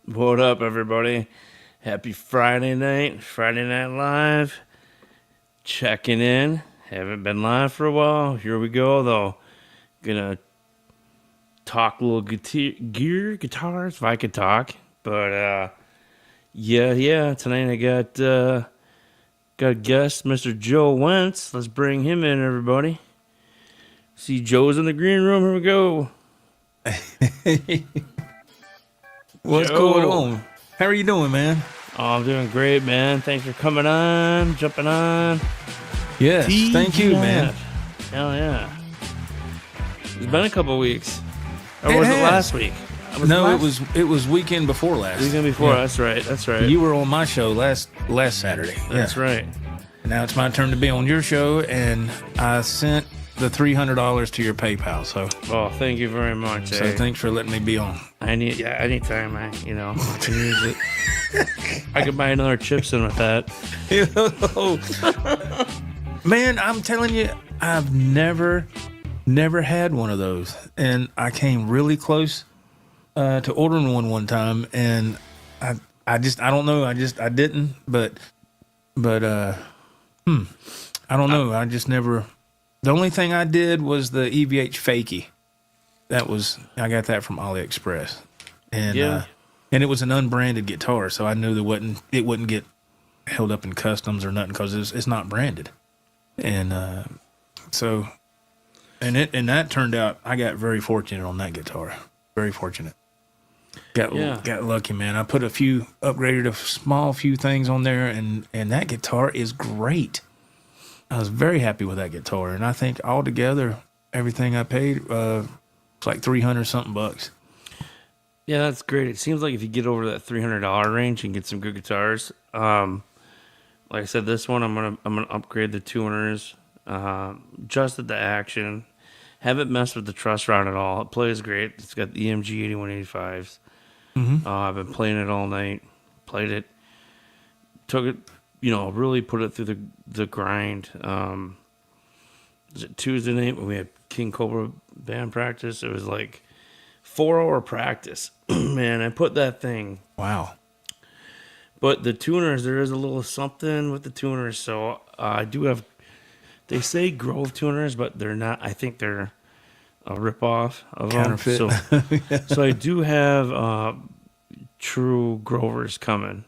What up, everybody? Happy Friday night, Friday Night Live. Checking in. Haven't been live for a while. Here we go, though. Gonna talk a little guitars, if I could talk. But, yeah. Tonight I got a guest, Mr. Joe Wentz. Let's bring him in, everybody. See, Joe's in the green room. Here we go. What's Joe. going on? How are you doing, man? Oh, I'm doing great, man. Thanks for coming on, jumping on. Yes, thank you, man. Hell yeah. It's been a couple weeks. Or It was it has. last week? It was weekend before last. Weekend before. Yeah. That's right. You were on my show last Saturday. That's right. Now it's my turn to be on your show, and I sent the $300 to your PayPal. So Thank you very much. thanks for letting me be on. Anytime I can use it. I could buy another chips in with that. Man, I'm telling you, I've never had one of those, and I came really close to ordering one time, and I don't know, I didn't, but I don't know, I just never. The only thing I did was the EVH Fakie. I got that from AliExpress, and and it was an unbranded guitar, so I knew it wouldn't get held up in customs or nothing because it's not branded. And and that turned out, I got very fortunate on that guitar. Very fortunate. Got lucky, man. I upgraded a small few things on there, and that guitar is great. I was very happy with that guitar, and I think altogether everything I paid it's like $300 something bucks. Yeah, that's great. It seems like if you get over that $300 range and get some good guitars, like I said, this one I'm gonna upgrade the tuners, adjusted the action, haven't messed with the truss rod at all. It plays great. It's got the EMG 8185s. I've been playing it all night. Played it, took it, really put it through the grind. Was it Tuesday night when we had King Cobra band practice? It was like 4-hour practice. Man, I put that thing. Wow. But the tuners, there is a little something with the tuners. So I do have, they say Grove tuners, but they're not. I think they're a ripoff of Counterfeit. them. So I do have true Grovers coming.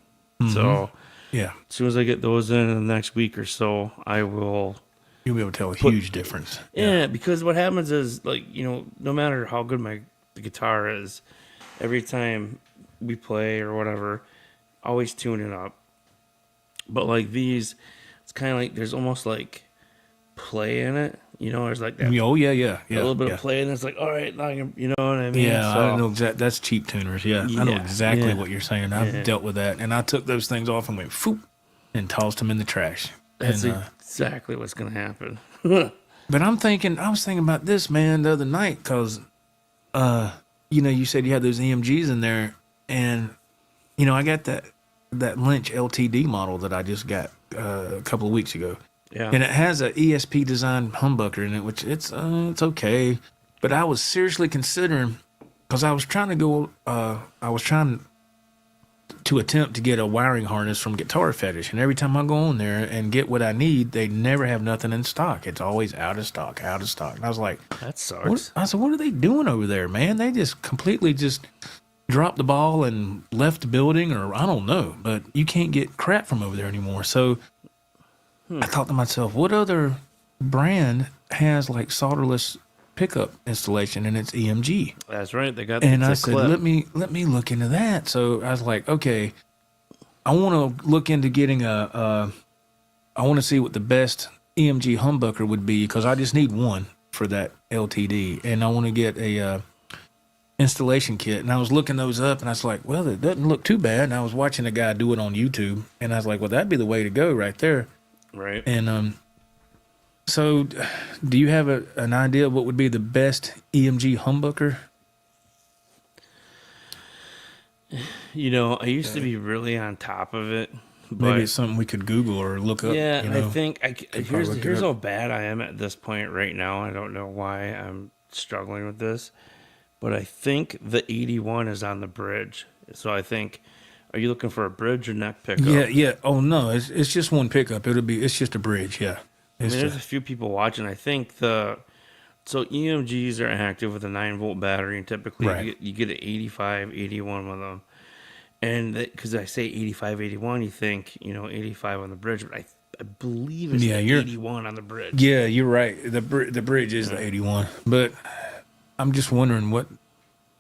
So Yeah. as soon as I get those in the next week or so, I will. You'll be able to tell a huge difference. Yeah, because what happens is, no matter how good the guitar is, every time we play or whatever, always tune it up. But like these, it's kind of like there's almost like play in it. There's like that. Oh, yeah. A little bit of play, and it's like, all right, now you know what I mean? Yeah, I know exactly. That's cheap tuners. Yeah, I know exactly what you're saying. I've dealt with that, and I took those things off and went foop, and tossed them in the trash. That's exactly what's gonna happen. But I was thinking about this, man, the other night, because, you said you had those EMGs in there, and I got that Lynch LTD model that I just got a couple of weeks ago. Yeah. And it has a ESP design humbucker in it, which it's okay. But I was seriously considering, because I was trying to attempt to get a wiring harness from Guitar Fetish. And every time I go on there and get what I need, they never have nothing in stock. It's always out of stock. And I was like, That sucks. what are they doing over there, man? They just completely dropped the ball and left the building, or I don't know. But you can't get crap from over there anymore. So I thought to myself, what other brand has like solderless pickup installation and it's EMG? That's right. They got. And I said, let me look into that. So I was like, okay, I want to look into getting I want to see what the best EMG humbucker would be, because I just need one for that LTD, and I want to get a installation kit. And I was looking those up, and I was like, well, it doesn't look too bad. And I was watching a guy do it on YouTube, and I was like, well, that'd be the way to go right there. Right. And so do you have an idea of what would be the best EMG humbucker? I used to be really on top of it. But Maybe it's something we could Google or look up. yeah, you know. I think probably look it here's up. how bad I am at this point right now. I don't know why I'm struggling with this, but I think the 81 is on the bridge. So I think, are you looking for a bridge or neck Yeah, pickup? yeah. Oh no, it's just one pickup. It's just a bridge. Yeah, I it's mean, there's the a few people watching. I think so EMGs are active with a 9-volt battery, and typically right. you get an 85, 81 with them. And because I say 85, 81, you think, 85 on the bridge, but I believe it's Yeah, the you're 81 on the bridge. yeah, you're right. The bridge is the Yeah. 81, but I'm just wondering what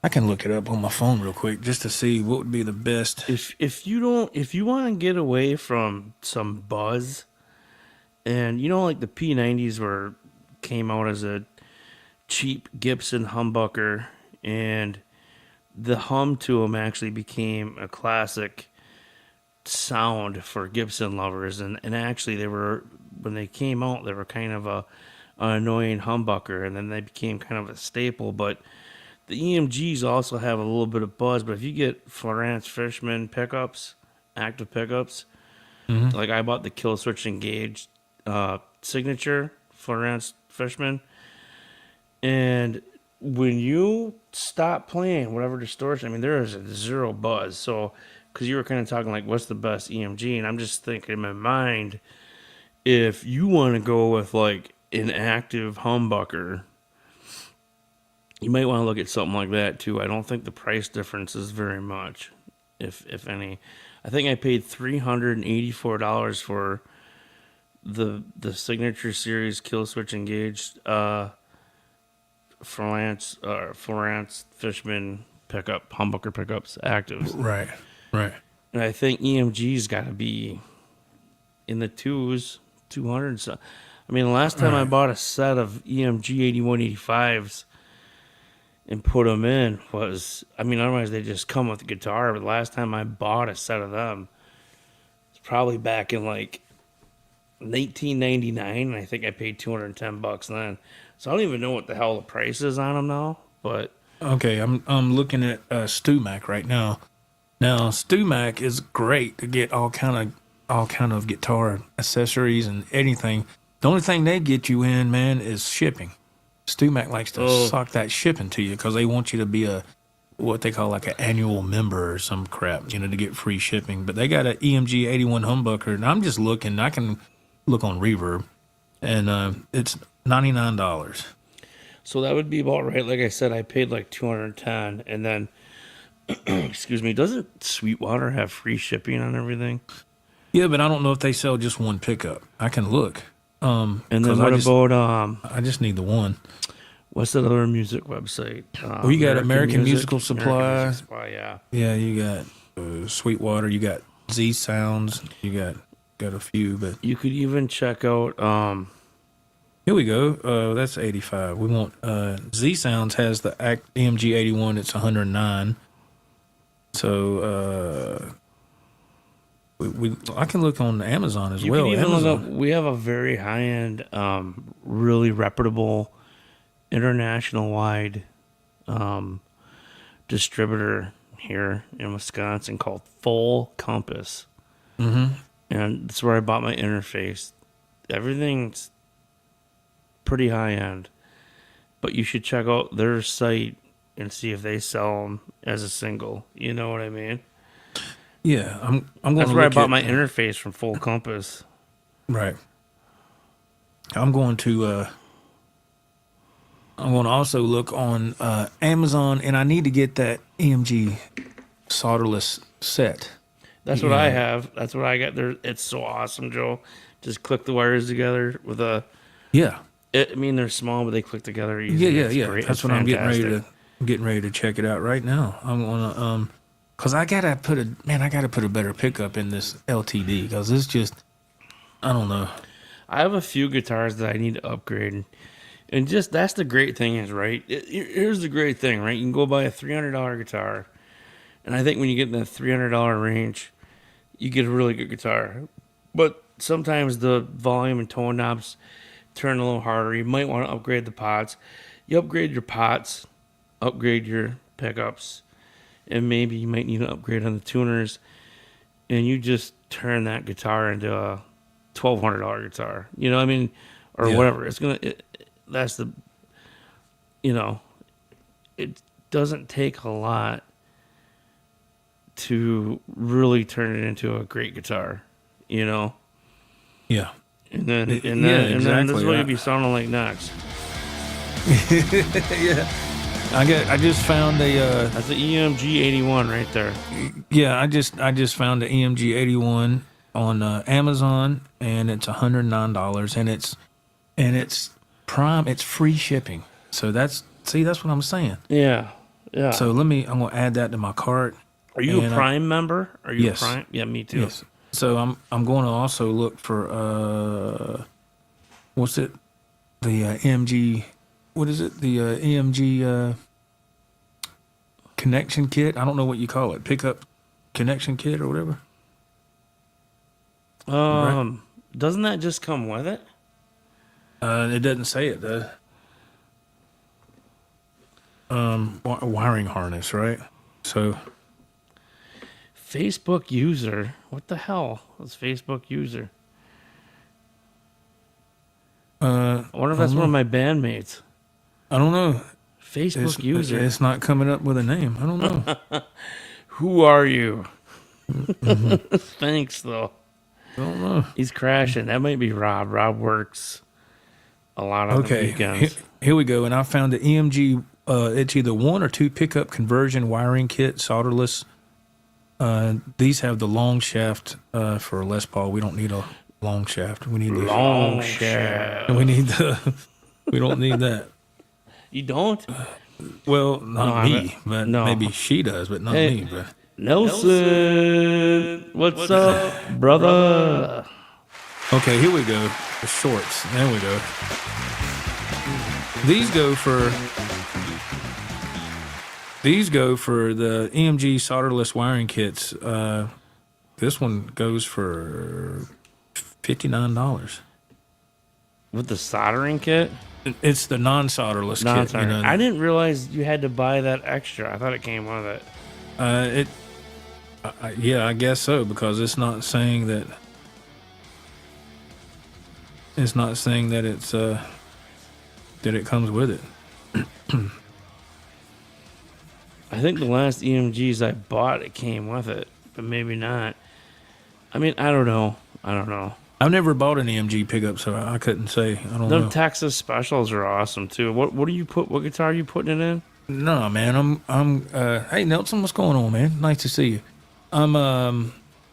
I can look it up on my phone real quick just to see what would be the best. If you want to get away from some buzz, and like the P90s came out as a cheap Gibson humbucker, and the hum to them actually became a classic sound for Gibson lovers, and actually they were, when they came out, they were kind of an annoying humbucker, and then they became kind of a staple. But the EMGs also have a little bit of buzz. But if you get Florence Fishman pickups, active pickups, Hmm. like I bought the Kill Switch Engage signature Florence Fishman, and when you stop playing whatever distortion, I mean, there is a zero buzz. So, because you were kind of talking like, what's the best EMG? And I'm just thinking in my mind, if you want to go with like an active humbucker, you might want to look at something like that too. I don't think the price difference is very much, if any. I think I paid $384 for the Signature Series Kill Switch Engaged Florence Fishman pickup, humbucker pickups, actives. Right, right. And I think EMG's got to be in the twos, 200. So, I mean, the last All time I right. bought a set of EMG 8185s and put them in was, I mean, otherwise they just come with the guitar. But the last time I bought a set of them, it's probably back in like 1999, and I think I paid $210 then. So I don't even know what the hell the price is on them now. But Okay, I'm looking at StewMac right now. Now StewMac is great to get all kind of guitar accessories and anything. The only thing they get you in, man, is shipping. StewMac likes to oh, suck that shipping to you because they want you to be a what they call like an annual member or some crap, to get free shipping. But they got an EMG 81 humbucker, and I'm just looking. I can look on Reverb, and it's $99. so that would be about right. Like I said, I paid like 210, and then excuse me, doesn't Sweetwater have free shipping on everything? Yeah, but I don't know if they sell just one pickup. I can look, And because then I what just about I just need the one. what's that other music website? Well, you got American Musical American Music Supply. Supply, yeah. Yeah, you got Sweetwater. You got Z Sounds. You got a few, but You could even check out here we go. That's 85. We want Z Sounds has the AMG 81. It's 109. So I can look on Amazon as you could well. even look up, Amazon. we have a very high end, really reputable international wide distributor here in Wisconsin called Full Compass. Mm-hmm. And that's where I bought my interface. Everything's pretty high end, but you should check out their site and see if they sell them as a single. You know what I mean? Yeah, I'm going That's to where I look bought at my interface from Full Compass. right. I'm going to also look on Amazon, and I need to get that EMG solderless set. That's what I Yeah. have. That's what I got there. It's so awesome, Joe. Just click the wires together with a. Yeah, I mean, they're small, but they click together easy. yeah, yeah, It's yeah. great. That's It's what I'm fantastic. getting ready to check it out right now. I'm gonna cause I gotta put a better pickup in this LTD because it's just I don't know. I have a few guitars that I need to upgrade, and just that's the great thing is right. Here's the great thing, right? You can go buy a $300 guitar, and I think when you get in the $300 range, you get a really good guitar. But sometimes the volume and tone knobs turn a little harder. You might want to upgrade the pots. You upgrade your pots, upgrade your pickups, and maybe you might need to upgrade on the tuners. And you just turn that guitar into a $1,200 guitar. You know what I mean? Or Yeah, whatever. That's the, you know, it doesn't take a lot to really turn it into a great guitar, you know. Yeah. And then Yeah, and then this is exactly. what you'd be sounding like next. Yeah. I just found a That's an EMG 81 right there. yeah, I just found the EMG 81 on Amazon, and it's $109, and it's prime. It's free shipping. So that's what I'm saying. Yeah, yeah. So I'm gonna add that to my cart. Are you a and Prime member? Are you Yes. a Prime? Yeah, me too. Yes. So I'm going to also look for what's it? The EMG. What is it? The EMG connection kit. I don't know what you call it. Pickup connection kit or whatever. Doesn't that just come with it? It doesn't say it though. Wiring harness, right? So Facebook user. What the hell is Facebook user? I wonder if that's one of my bandmates. I don't know. Facebook user. It's not coming up with a name. I don't know. Who are you? Thanks, though. I don't know. He's crashing. That might be Rob. Rob works a lot on the Okay, weekends. here we go. And I found the EMG. It's either 1 or 2 pickup conversion wiring kit, solderless. These have the long shaft for Les Paul. We don't need a long shaft. We need the Long shaft. We need the. We don't need that. You don't? Well, not No, me, but no. maybe she does, but not Hey. me. But Nelson, what's up, brother? okay, here we go. The shorts. There we go. These go for the EMG solderless wiring kits. This one goes for $59. With the soldering kit? It's the non-solderless kit. Non-soldering. I didn't realize you had to buy that extra. I thought it came with it. Yeah, I guess so, because it's not saying that. It's not saying that it's that it comes with it. I think the last EMGs I bought, it came with it, but maybe not. I mean, I don't know. I've never bought an EMG pickup, so I couldn't say. I don't The know. Texas specials are awesome too. What do you put? What guitar are you putting it in? No, man. Hey, Nelson, what's going on, man? Nice to see you.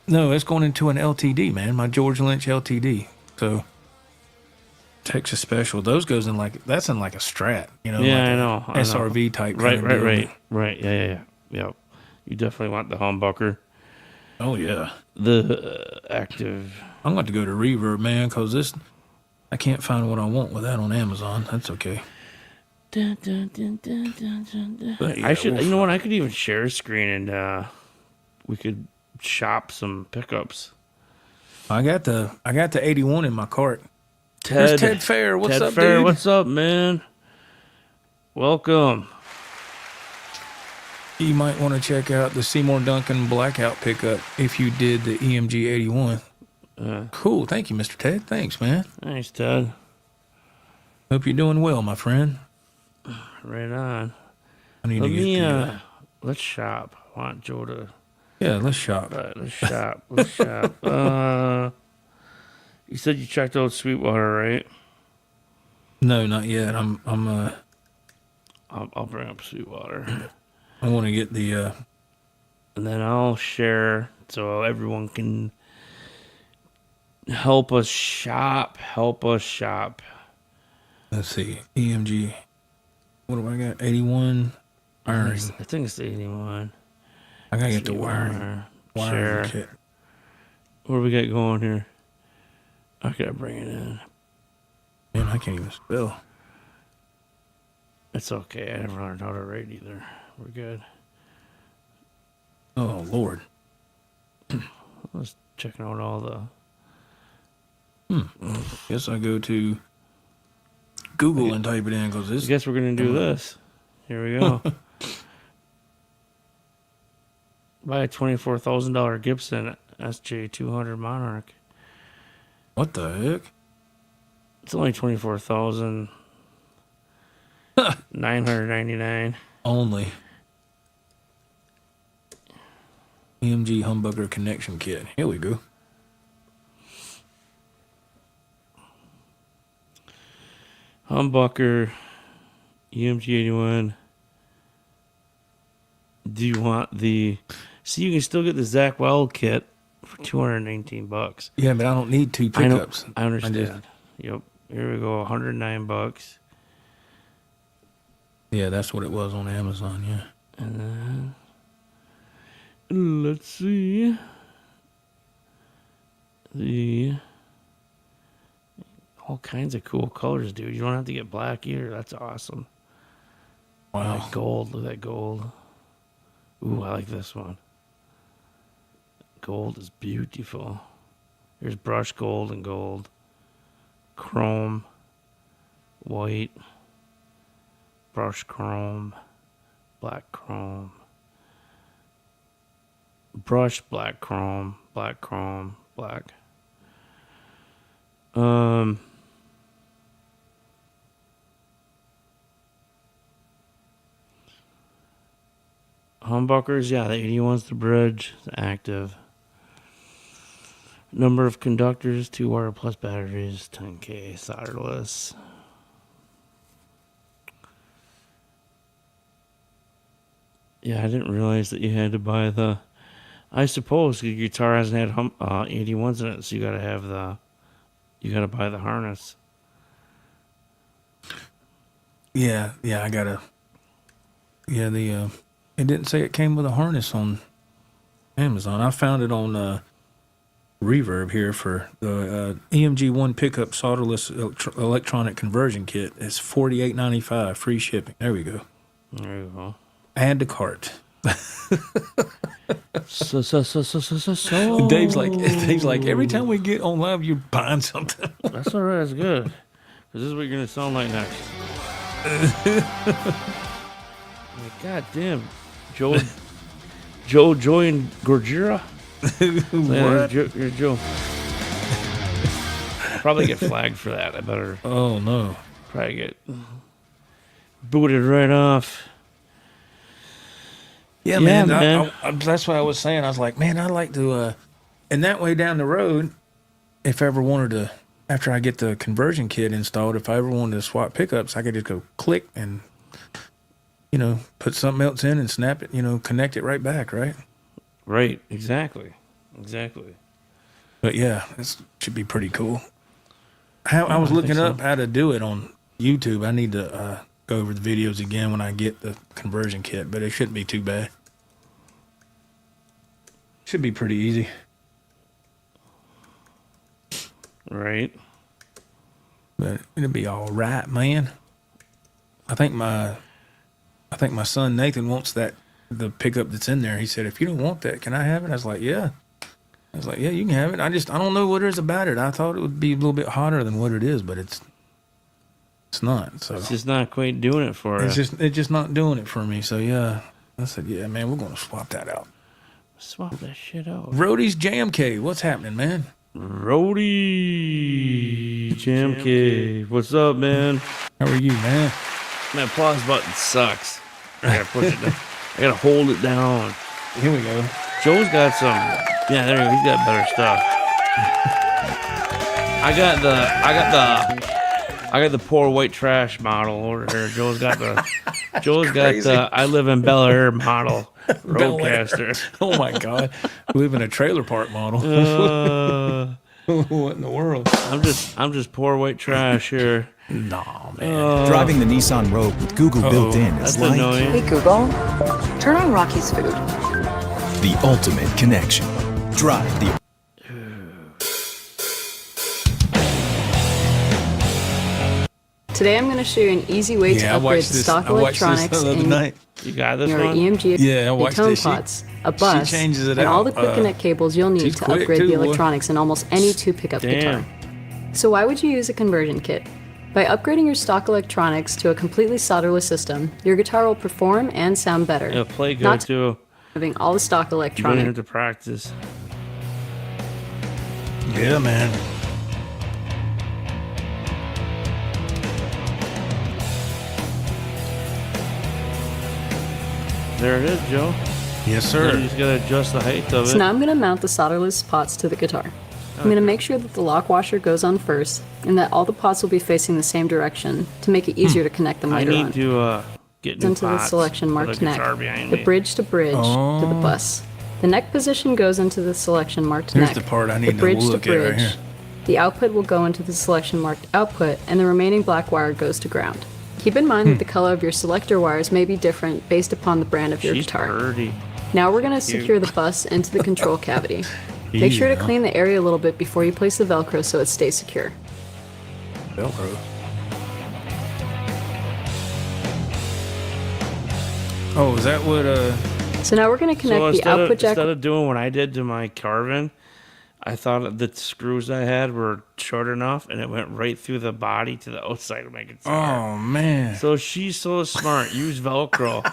No, it's going into an LTD, man. My George Lynch LTD. So Texas Special. Those goes in that's in like a Strat, Yeah, like I a know. SRV type. Right, kind of deal. right. Yeah. You definitely want the humbucker, Oh yeah. the active. I'm going to go to Reverb, man, because I can't find what I want with that on Amazon. That's okay. Dun, dun, dun, dun, dun, dun, dun. But yeah, I should. we'll You know what? I could even share a screen and we could shop some pickups. I got the 81 in my cart. Ted, There's Ted Fair. What's up, Fair, dude? what's up, man? Welcome. You might want to check out the Seymour Duncan Blackout pickup if you did the EMG 81. Cool. Thank you, Mr. Ted. Thanks, man. Thanks, Ted. Hope you're doing well, my friend. Right on. I need Let to get me let's shop. I want Joe to. yeah, let's shop. Let's shop. Let's shop. You said you checked out Sweetwater, right? No, not yet. I'll bring up Sweetwater, I want to get the and then I'll share so everyone can help us shop. let's see, EMG. What do I got? 81 wiring. I think it's 81. I gotta get the wiring Share. kit. What do we got going here? I gotta bring it in. Man, I can't even spell. It's okay. I never learned how to write either. We're good. Oh Lord. Let's checking out all the. Guess I go to Google and type it in because I this. guess we're gonna do this. Here we go. Buy a $24,000 Gibson SJ200 Monarch. What the heck? It's only $24,999. Only. EMG humbucker connection kit. Here we go. Humbucker, EMG 81. Do you want the? See, you can still get the Zach Wild kit for $219. Yeah, but I don't need two I know. pickups. I understand. just- Yep. Here we go. $109. Yeah, that's what it was on Amazon. Yeah. And then let's see the all kinds of cool colors, dude. You don't have to get black either. That's awesome. Wow. That gold. Look at that gold. Ooh, I like this one. Gold is beautiful. Here's brushed gold and gold. Chrome. White. Brushed chrome. Black chrome. Brushed black chrome. Black chrome. Black. Humbuckers, yeah, the 81's the bridge, the active. Number of conductors, 2 wire plus batteries, 10K, solderless. Yeah, I didn't realize that you had to buy the. I suppose your guitar hasn't had 81s in it, so you gotta have the. You gotta buy the harness. Yeah, I gotta. Yeah, it didn't say it came with a harness on Amazon. I found it on Reverb here for the EMG One pickup solderless electronic conversion kit. It's $48.95, free shipping. There we go. There you go. Add to cart. So. Dave's like every time we get on live, you're buying something. That's all right. That's good. Because this is what you're gonna sound like next. Like, God damn, Joe, Joy, and Gorgira. What? You're Joe. Probably get flagged for that. I better Oh no. probably get booted right off. Yeah, Yeah, man. man. That's what I was saying. I was like, man, I'd like to. And that way down the road, if I ever wanted to, after I get the conversion kit installed, if I ever wanted to swap pickups, I could just go click and, put something else in and snap it, connect it right back, right? Right. Exactly. But yeah, this should be pretty cool. I was looking up how to do it on YouTube. I need to go over the videos again when I get the conversion kit, but it shouldn't be too bad. Should be pretty easy. Right. But it'll be all right, man. I think my son Nathan wants the pickup that's in there. He said, "If you don't want that, can I have it?" I was like, "Yeah." "Yeah, you can have it. I don't know what it is about it. I thought it would be a little bit hotter than what it is, but it's not." So It's just not quite doing it for it's you. just not doing it for me. So yeah, I said, "Yeah, man, we're gonna swap that out." Swap that shit out. Roadie's Jam Cave, what's happening, man? Roadie Jam Cave. What's up, man? How are you, man? My pause button sucks. I gotta push it down. I gotta hold it down. Here we go. Joe's got some. Yeah, there you go. He's got better stuff. I got the poor white trash model over here. Joe's got the I live in Bel Air model Bel Air. roadcaster. Oh my God, we live in a trailer park model. What in the world? I'm just poor white trash here. Nah, man. Driving the Nissan Rogue with Google built in That's is like annoying. Hey Google, turn on Rocky's Food. the ultimate connection. Drive the Today I'm going to show you an easy way to I upgrade watched the this. stock I watched this electronics the other in night. You got this your one? EMG Yeah, I watched tone this. She- pots, a bus, changes it and all out. the quick connect cables you'll need she's to quick, upgrade too, the boy. electronics in almost any 2-pickup guitar. Damn. So why would you use a conversion kit? By upgrading your stock electronics to a completely solderless system, your guitar will perform and sound better. It'll play good Not too. having all the stock You don't electronics. have to practice. Yeah, man. There it is, Joe. Yes, Then sir. you just gotta adjust the height of So it. now I'm going to mount the solderless pots to the guitar. I'm going to make sure that the lock washer goes on first and that all the pots will be facing the same direction to make it easier to connect them I later need on. to get new Into the pots selection for marked the neck, guitar behind the me. bridge to bridge to the bus. The neck position goes into the selection marked Here's neck. the part I need to bridge look at right here. The output will go into the selection marked output, and the remaining black wire goes to ground. Keep in mind that the color of your selector wires may be different based upon the brand of your She's guitar. pretty. Now we're going to secure the bus into the control cavity. Make sure to Yeah. clean the area a little bit before you place the Velcro so it stays secure. Velcro. Oh, is that what? So now we're going to connect So the output jack. instead of doing what I did to my Carvin, I thought the screws I had were short enough, and it went right through the body to the outside of my guitar. Oh man. So she's so smart. Use Velcro.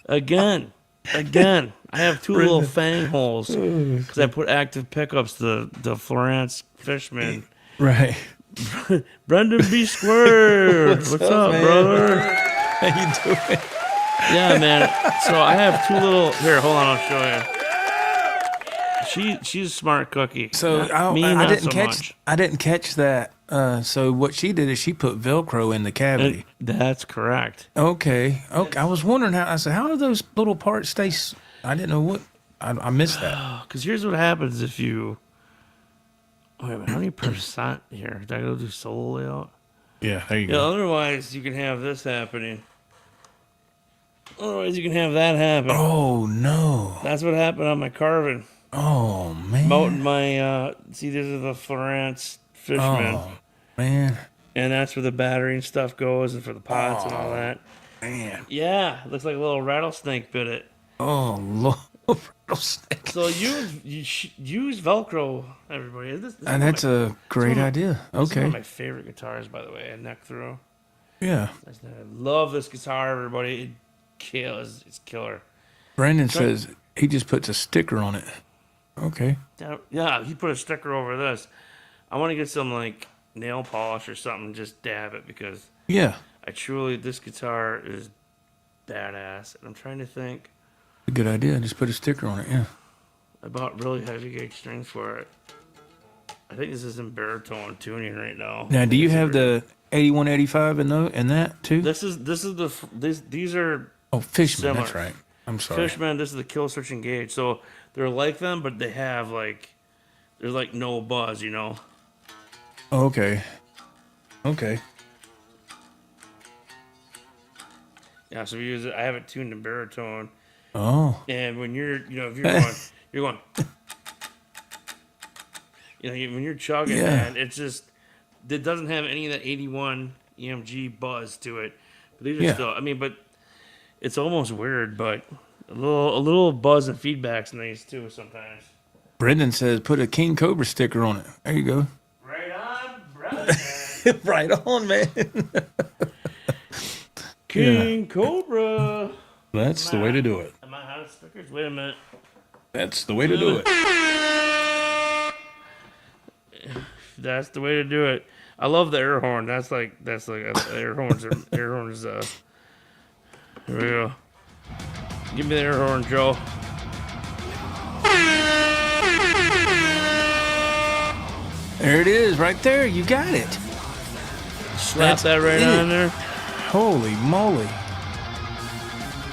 Again. I have two little fang holes because I put active pickups. The Florence Fishman. Right. Brendan B. Squared. What's up, man? brother? How you doing? Yeah, man. So I have two little. Here, hold on. I'll show you. She's a smart cookie. So Not me, I not didn't so catch. much. I didn't catch that. So what she did is she put Velcro in the cavity. That's correct. Okay. I was wondering how. I said, how do those little parts stay? I didn't know what. I missed that. Because here's what happens if you. Wait a minute. How many percent here? Did I go do solo layout? Yeah. There you Yeah. go. Otherwise, you can have this happening. Otherwise, you can have that happen. Oh no. That's what happened on my Carvin. Oh man. Mounting my. See, these are the Florence Fishman. Oh man. And that's where the battery and stuff goes, and for the pots and all that. Man. Yeah, it looks like a little rattlesnake bit it. Oh Lord. So use Velcro, everybody. This is And one of that's my- a great one of- idea. this is one Okay. of my favorite guitars, by the way. A neck through. Yeah. I love this guitar, everybody. It kills. It's killer. Brandon says he just puts a sticker on it. Okay. Yeah, he put a sticker over this. I want to get some like nail polish or something, just dab it because Yeah. this guitar is badass. And I'm trying to think. A good idea. Just put a sticker on it. Yeah. I bought really heavy gauge strings for it. I think this is in baritone tuning right now. Now, do you It's have pretty- the 8185 in that too? These are Oh, Fishman. That's similar. right. I'm sorry. Fishman. This is the kill switch engage. So they're like them, but they have like there's like no buzz, you know. Oh, okay. Okay. Yeah. So we use it. I have it tuned in baritone, Oh. and when you're if you're going. When you're chugging, Yeah. man, it doesn't have any of that 81 EMG buzz to it. But these are Yeah. still, but it's almost weird, but a little buzz and feedback's nice too sometimes. Brendan says put a King Cobra sticker on it. There you go. Right on, brother. Right on, man. King Cobra. That's the way to do it. Am I out of stickers? Wait a minute. That's the way to do it. That's the way to do it. I love the air horn. That's like air horns. Air horns. Here we go. Give me the air horn, Joe. There it is, right there. You got it. Slap That's that right it. on there. Holy moly.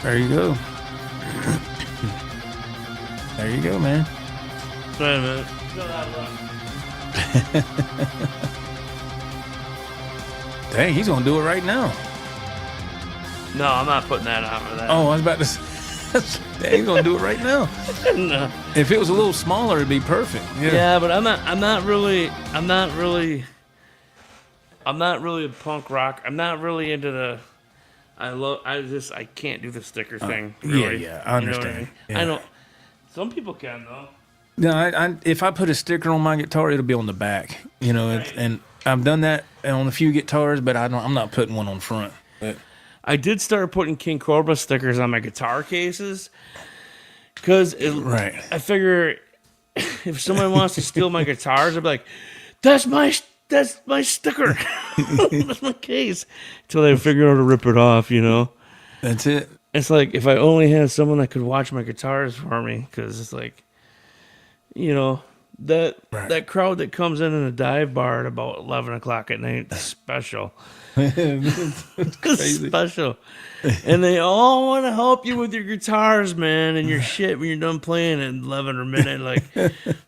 There you go. There you go, man. Wait a minute. Dang, he's gonna do it right now. No, I'm not putting that on for that. Oh, I was about to say, dang, he's gonna do it right now. No. If it was a little smaller, it'd be perfect. Yeah, but I'm not really a punk rock. I'm not really into the. I can't do the sticker thing. Really. yeah, I You know what understand. mean? Yeah. I know. Some people can though. No, if I put a sticker on my guitar, it'll be on the back. And I've done that on a few guitars, but I'm not putting one on front. But I did start putting King Cobra stickers on my guitar cases because Right. I figure if someone wants to steal my guitars, I'd be like, "That's my sticker, that's my case." Until they figure out how to rip it off, that's it. It's like if I only had someone that could watch my guitars for me, because it's like, that Right. that crowd that comes in a dive bar at about 11 o'clock at night is special. It's crazy. Special. And they all want to help you with your guitars, man, and your shit when you're done playing at 11 or midnight. Like,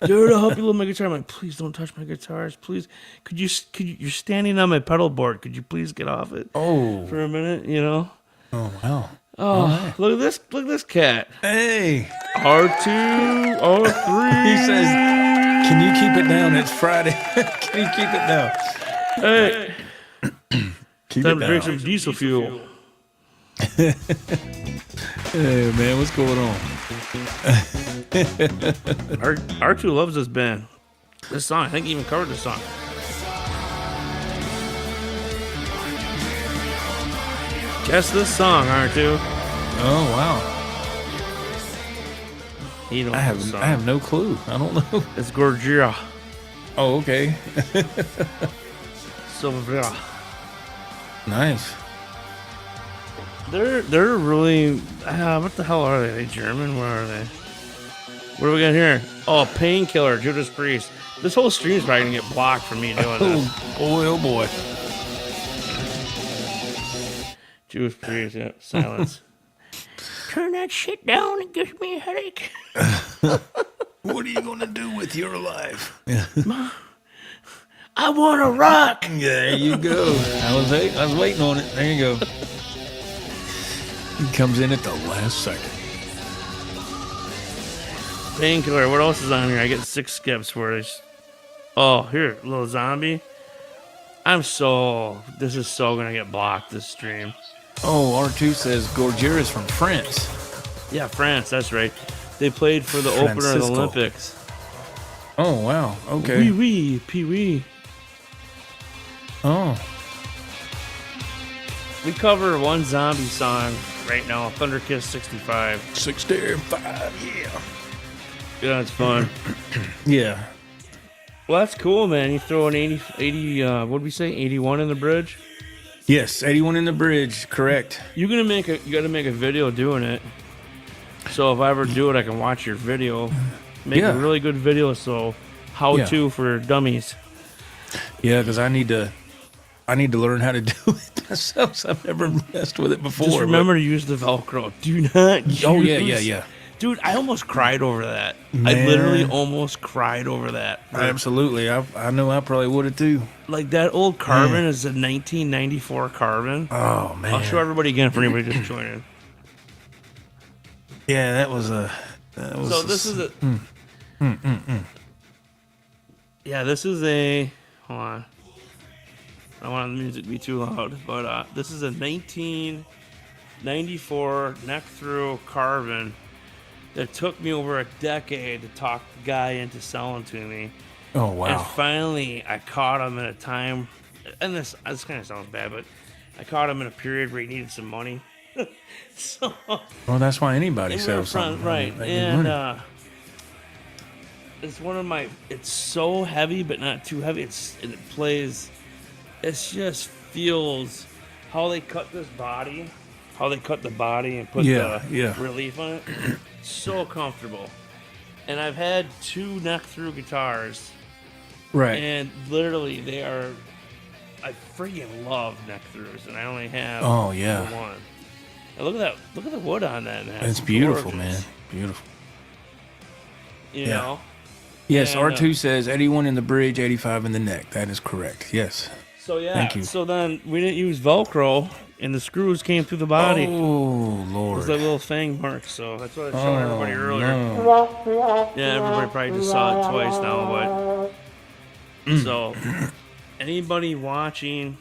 dude, I'll help you with my guitar. I'm like, please don't touch my guitars. Please. Could you, you're standing on my pedal board. Could you please get off it for a minute, Oh, wow. Oh, look at this. Look at this cat. Hey, R2, R3. he says, can you keep it down? It's Friday. Can you keep it down? Hey, Keep time it to drink down. some diesel fuel. Hey, man, what's going on? R2 loves this band. This song, I think he even covered this song. Guess this song, R2. Oh, wow. He knows I this song. have no clue. I don't know. It's Gorgia. Oh, okay. Silvera. Nice. They're really what the hell are they? Are they German? Where are they? What do we got here? Oh, Painkiller, Judas Priest. This whole stream's probably gonna get blocked from me doing this. Oh boy. Judas Priest, yeah, silence. Turn that shit down, it gives me a headache. What are you going to do with your life? I want to rock. There you go. I was waiting on it. There you go. He comes in at the last second. Painkiller, what else is on here? I get 6 skips for this. Oh, here, little zombie. This is so gonna get blocked, this stream. Oh, R2 says Gorgia is from France. Yeah, France, that's right. They played for the opener of the Francisco. Olympics. Oh, wow. Okay. Wee wee, pee wee. Oh. We cover one zombie song right now, Thunder Kiss 65. 65, yeah. Yeah, it's fun. Yeah. Well, that's cool, man. You throw an 80 what did we say, 81 in the bridge? Yes, 81 in the bridge, correct. You gotta make a video doing it. So if I ever do it, I can watch your video. Make Yeah. a really good video. So how to for dummies. Yeah, because I need to learn how to do it myself. So I've never messed with it before. Just remember to use the Velcro. Do not. Oh, yeah, use- yeah. Dude, I almost cried over that. I Man. literally almost cried over that. Absolutely. I know I probably would have too. Like that old carbon is a 1994 carbon. Oh, man. I'll show everybody again for anybody just joining. Yeah, that was a. So this is a. Yeah, this is a. Hold on. I don't want the music to be too loud, but this is a 1994 neck through carbon that took me over a decade to talk the guy into selling to me. Oh, And wow. finally, I caught him at a time, and this kind of sounds bad, but I caught him in a period where he needed some money. So, Well, that's why anybody and we were sells friends, something. right? They get And money. it's one of my. It's so heavy, but not too heavy. And it plays. It just feels how they cut this body, how they cut the body and put Yeah, the yeah. relief on it. So comfortable. And I've had 2 neck through guitars, Right. and literally they are. I freaking love neck throughs, and I only have. Oh, yeah. the one. And look at that! Look at the wood on that, man. It's beautiful, gorgeous. man. Beautiful. You Yeah. know. Yes, And, R2 says 81 in the bridge, 85 in the neck. That is correct. Yes. So yeah. Thank you. So then we didn't use Velcro, and the screws came through the body. Oh, It Lord. was that little fang mark, so that's what I showed everybody Oh, earlier. no. Yeah, everybody probably just saw it twice now, but so anybody watching,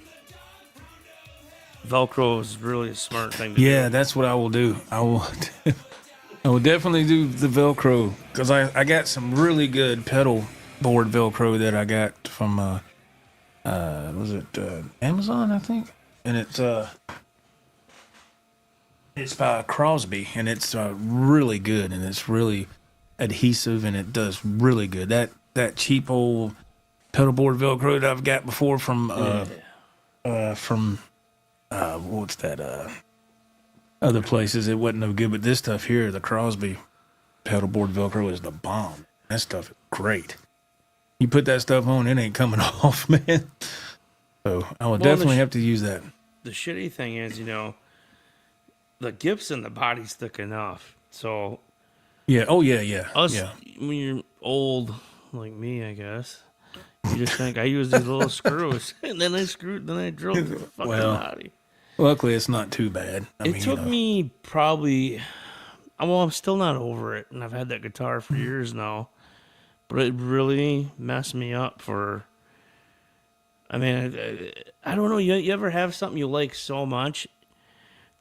Velcro is really a smart thing to Yeah, do. that's what I will do. I will definitely do the Velcro because I got some really good pedal board Velcro that I got from was it Amazon, I think, and it's by Crosby, and it's really good, and it's really adhesive, and it does really good. That cheap old pedal board Velcro that I've got before from what's that other places it wasn't no good, but this stuff here, the Crosby pedal board Velcro is the bomb. That stuff is great. You put that stuff on, it ain't coming off, man. So I will definitely have to use that. The shitty thing is, the Gibson, the body's thick enough. So Yeah. Oh yeah. Yeah. us, Yeah. when you're old like me, I guess, you just think I use these little screws, and then I drilled the fucking Well, body. Luckily, it's not too bad. It took me probably, well, I'm still not over it, and I've had that guitar for years now, but it really messed me up for. I mean, I don't know. You ever have something you like so much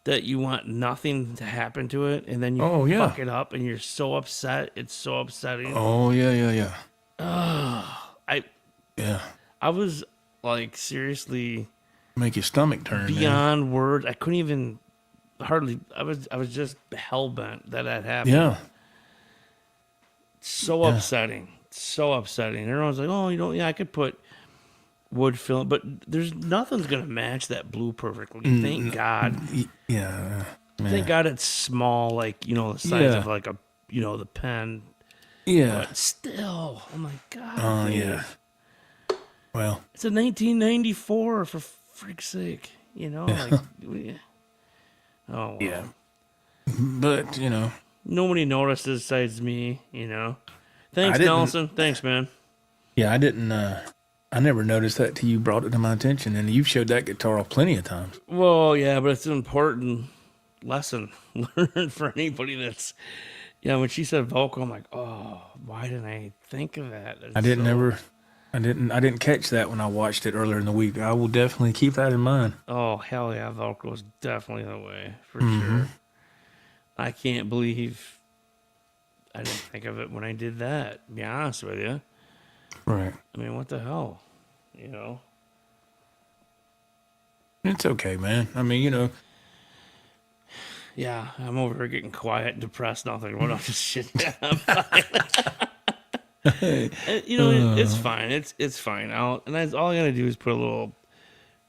that you want nothing to happen to it, and then you fuck it up, and you're so upset. It's so upsetting. Oh yeah. Yeah. Yeah. Yeah. I was like seriously Make your stomach turn. Man. beyond words. I couldn't even hardly. I was just hell bent that happened. Yeah. So upsetting. So upsetting. Everyone's like, oh, I could put wood film, but there's nothing's gonna match that blue perfectly. Thank God. Yeah. Thank God it's small, like the size of like a the pen. Yeah. But still, oh my God. Oh dude. yeah. Well. It's a 1994 for freak's sake. Like. Oh well. Yeah. But Nobody notices besides me. Thanks, didn't- Nelson. Thanks, man. Yeah, I didn't. I never noticed that till you brought it to my attention, and you've showed that guitar off plenty of times. Well, yeah, but it's an important lesson learned for anybody that's. Yeah, when she said vocal, I'm like, oh, why didn't I think of that? It's I didn't catch that when I watched it earlier in the week. I will definitely keep that in mind. Oh, hell yeah, vocal is definitely the way, for sure. I can't believe I didn't think of it when I did that, to be honest with you. Right. I mean, what the hell? It's okay, man. I mean, Yeah, I'm over here getting quiet and depressed. Nothing. What else? Just shit. It's fine. It's fine. All I gotta do is put a little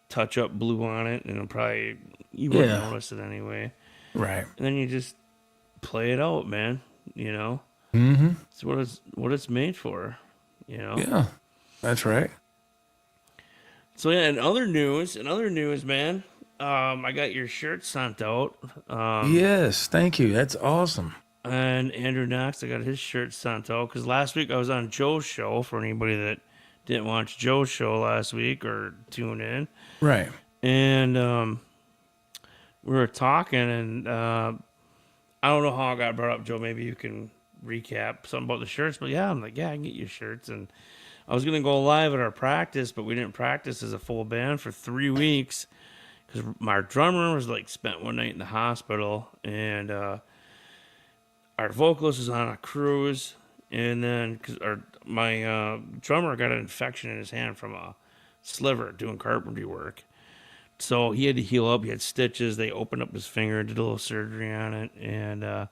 touch up blue on it, and it'll probably you won't notice it anyway. right. And then you just play it out, man. Mm-hmm. It's what it's made for. Yeah, that's right. So yeah, in other news, man, I got your shirt sent out. Yes, thank you. That's awesome. And Andrew Knox, I got his shirt sent out because last week I was on Joe's show. For anybody that didn't watch Joe's show last week or tune in, Right. and we were talking, and I don't know how I got brought up, Joe. Maybe you can recap something about the shirts. But yeah, I'm like, yeah, I can get you shirts. And I was gonna go live at our practice, but we didn't practice as a full band for 3 weeks because my drummer was like spent one night in the hospital, and our vocalist was on a cruise, and then because my drummer got an infection in his hand from a sliver doing carpentry work, so he had to heal up. He had stitches. They opened up his finger, did a little surgery on it, and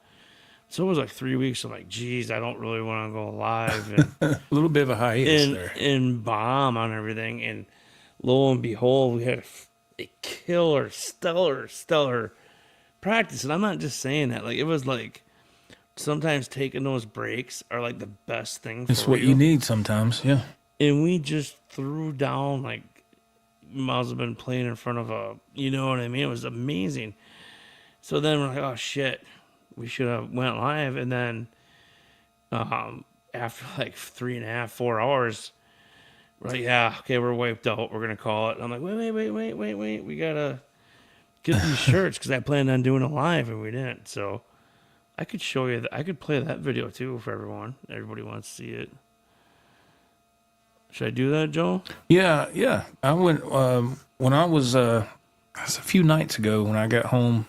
so it was like 3 weeks. I'm like, geez, I don't really want to go live and A little bit of a hiatus there. and bomb on everything. And lo and behold, we had a killer, stellar practice. And I'm not just saying that. Like, it was like sometimes taking those breaks are like the best thing for It's what you need sometimes. Yeah. And we just threw down like might as well have been playing in front of a, you know what I mean? It was amazing. So then we're like, oh shit, we should have went live. And then after like 3.5, 4 hours, we're like, yeah, okay, we're wiped out. We're gonna call it. And I'm like, wait. We gotta get these shirts because I planned on doing it live and we didn't. So I could show you that. I could play that video too for everyone. Everybody wants to see it. Should I do that, Joe? Yeah. I went when I was a few nights ago when I got home,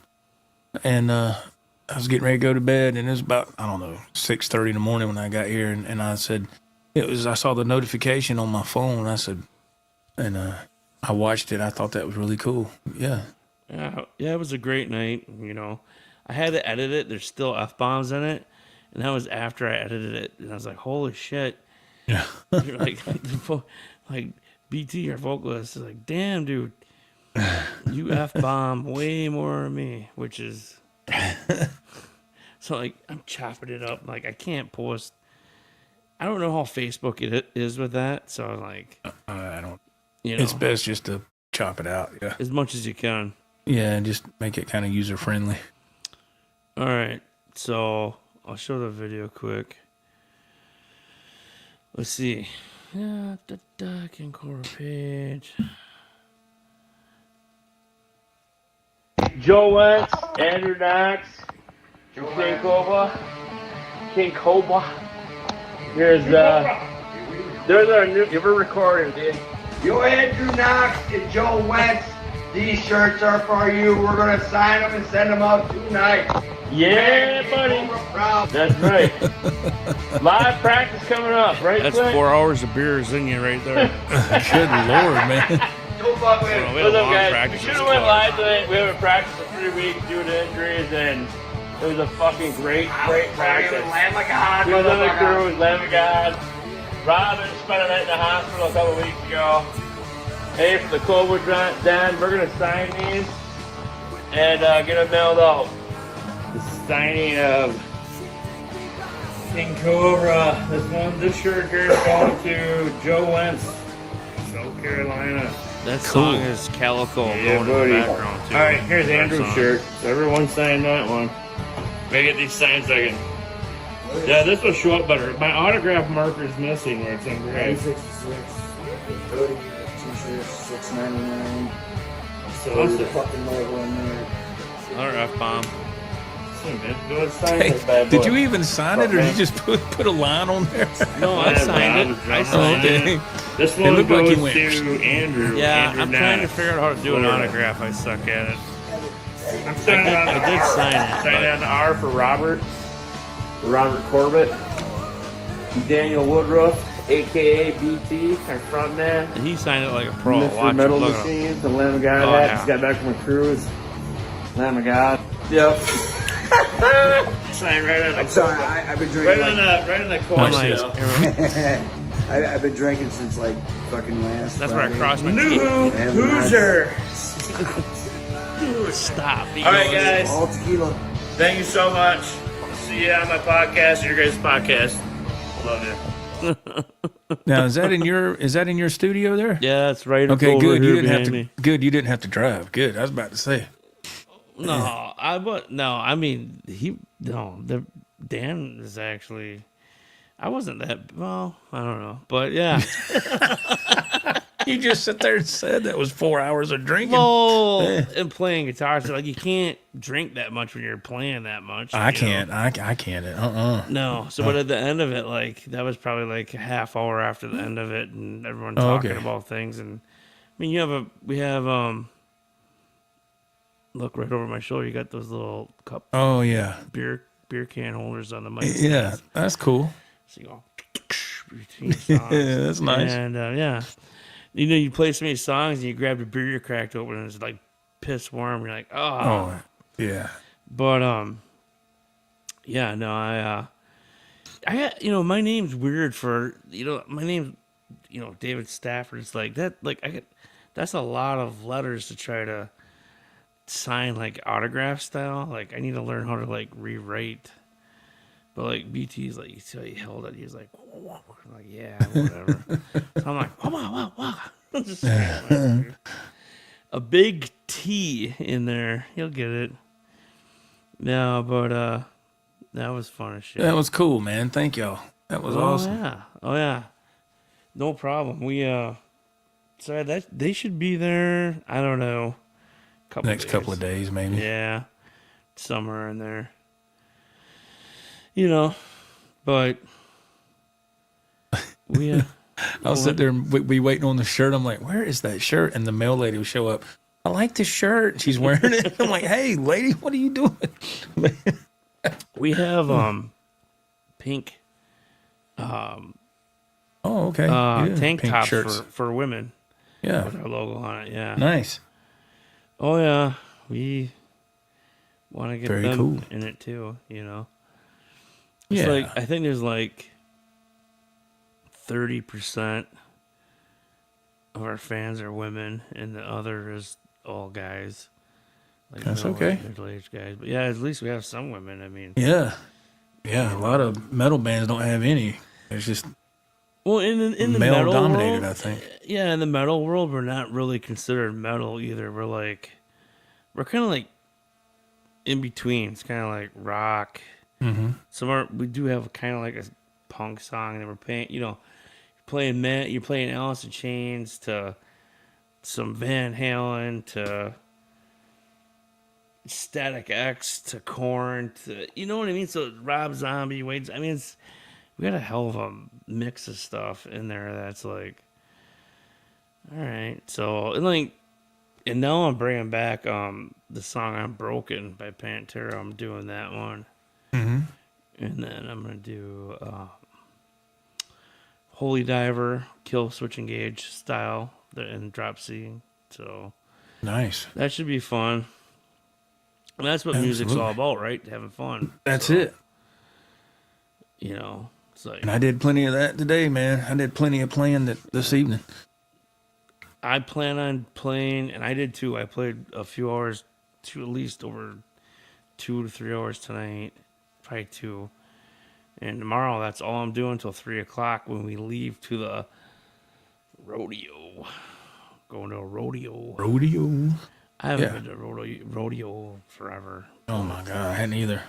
and I was getting ready to go to bed, and it was about 6:30 in the morning when I got here, and I said I saw the notification on my phone. I said, and I watched it. I thought that was really cool. Yeah. Yeah, it was a great night. I had to edit it. There's still F-bombs in it, and that was after I edited it, and I was like, holy shit. Yeah. You're like BT, our vocalist, is like, damn, dude. You F bomb way more than me, which is so like I'm chopping it up. Like I can't post. I don't know how Facebook it is with that. So I'm like, I don't. you know, It's best just to chop it out. Yeah. as much as you can. Yeah, and just make it kind of user friendly. All right, so I'll show the video quick. Let's see. Yeah, King Cobra page. Joe Wentz, Andrew Knox, King Cobra. King Cobra. There's our new. You ever recording, dude? Yo, Andrew Knox and Joe Wentz, these shirts are for you. We're going to sign them and send them out tonight. Yeah, buddy. Proud. That's right. Live practice coming up, right? That's Clint? 4 hours of beers in you right there. Good Lord, man. Don't fuck with We it. had a What's up, long guys? practice. We should have went live today. We haven't practiced for 3 weeks due to injuries, and it was a fucking great practice. Lamb of God, He was on the motherfucker. crew, Lamb of God. Robin spent a night in the hospital a couple weeks ago. Hey, for the Cobra Den, we're going to sign these and get them mailed out. The signing of King Cobra. This shirt here is going to Joe Wentz, South Carolina. That song is Calico Yeah, going buddy. in the background too. All right, here's That Andrew's song. shirt. So everyone sign that one. Maybe get these signed so I can. Yeah, this will show up better. My autograph marker is missing where it's engraved. 966, hoodie, t-shirts, $6.99. So Put that's the it. fucking logo in there. Another F bomb. Listen, man, go and sign Hey, this bad did boy. you even sign it, or did you just put a line on there? No, I Yeah, signed Rob it. was I drunk. signed it. Okay. This It one looked like goes you went- to Andrew. Yeah, Andrew I'm trying to Knox. figure out how to do an Florida. autograph. I suck at it. I'm signing on the I did R. sign it, Signing but- on the R for Robert. Robert Corbett. Daniel Woodruff, aka BT, our frontman. And he signed it like a pro. Mr. Watch Metal him. Look at him. Machines, the Lamb of God Oh, hat. yeah. Just got back from a cruise. Lamb of God. Yep. Sign right on the I'm sorry, I've been right drinking. on Like, the right on the I'm corner. like, still. I've been drinking since like fucking last. that's where I Friday. crossed my New teeth. Hoosier. Stop. All right, guys. All tequila. Thank you so much. See you on my podcast, your guys' podcast. Love you. Now, is that in your studio there? Yeah, it's right Okay, over good. here You didn't have behind to. me. Good. You didn't have to drive. Good. I was about to say. No, I mean, Dan is actually. I wasn't that well. I don't know, but yeah. You just sit there and said that was 4 hours of drinking. Well, and playing guitar, so like you can't drink that much when you're playing that much. I you know? can't. I can't. No. So, but at the end of it, like that was probably like a half hour after the end of it, and everyone Oh, talking okay. about things. And I mean, we have look right over my shoulder. You got those little cup Oh yeah. beer can holders on the mic. Yeah. stands. That's cool. So you go between songs. Yeah, that's nice. And yeah, you know, you play so many songs, and you grab your beer you cracked open, and it's like piss warm. You're like, oh. Oh yeah. But yeah, no, I got, you know, my name's weird for, you know, my name's, you know, David Stafford. It's like that, like that's a lot of letters to try to sign like autograph style. Like I need to learn how to like rewrite. But like BT's like, so he held it. He's like, whoa. I'm like, yeah, whatever. So I'm like, wow. Just a big T in there. You'll get it. No, but that was fun as shit. That was cool, man. Thank y'all. That was awesome. Yeah. Oh yeah. No problem. We so that they should be there. I don't know. Next couple of days, maybe. Yeah. Somewhere in there. You know, but we I'll sit there and be waiting on the shirt. I'm like, where is that shirt? And the mail lady will show up. I like this shirt. She's wearing it. I'm like, hey, lady, what are you doing? we have pink Oh, okay. tank Pink tops shirts. for women Yeah. with our logo on it. Yeah. Nice. Oh yeah. We want to get Very them cool. in it too, you know. It's Yeah. like I think there's like 30% of our fans are women, and the other is all guys. Like That's okay. Middle-aged guys. But yeah, at least we have some women. I mean, Yeah. Yeah, a lot of metal bands don't have any. It's just well, in the male metal dominated, world, I think. yeah, in the metal world, we're not really considered metal either. We're kind of like in between. It's kind of like rock. Mm-hmm. We do have kind of like a punk song that we're playing. You're playing Alice in Chains to some Van Halen to Static X to Korn to, you know what I mean? So Rob Zombie, Wade. I mean, we got a hell of a mix of stuff in there that's like, all right. So and now I'm bringing back the song "I'm Broken" by Pantera. I'm doing that one, and then I'm gonna do Holy Diver, Kill Switch Engage style, and Drop C. So Nice. that should be fun. And that's what music's all Absolutely. about, right? Having fun. That's So, it. It's like And I did plenty of that today, man. I did plenty of playing this evening. I plan on playing, and I did too. I played a few hours, at least over 2 to 3 hours tonight, probably 2. And tomorrow, that's all I'm doing until 3 o'clock when we leave to the rodeo. Going to a rodeo. Rodeo. I haven't Yeah. been to rodeo forever. Oh my god, I hadn't either.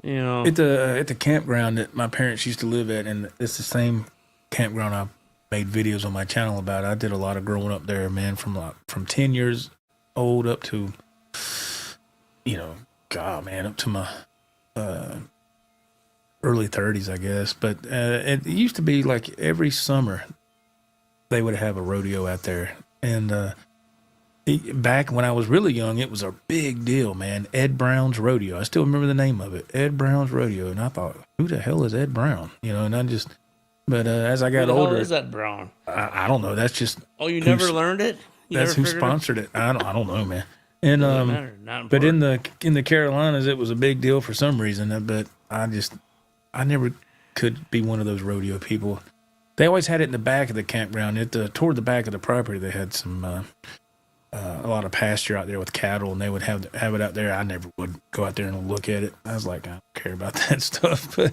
You know, At the campground that my parents used to live at, and it's the same campground I made videos on my channel about. I did a lot of growing up there, man, from 10 years old up to, God, man, up to my early 30s, I guess. But it used to be like every summer they would have a rodeo out there, and back when I was really young, it was a big deal, man. Ed Brown's Rodeo. I still remember the name of it, Ed Brown's Rodeo. And I thought, who the hell is Ed Brown? But as I who got the hell older, is that Brown? I don't know. That's just Oh, you who's- never learned it? You that's never who figured it out? sponsored it. I don't know, man. And Doesn't matter. Not but important. in the Carolinas, it was a big deal for some reason. But I never could be one of those rodeo people. They always had it in the back of the campground. Toward the back of the property, they had some. A lot of pasture out there with cattle, and they would have it out there. I never would go out there and look at it. I was like, I don't care about that stuff. But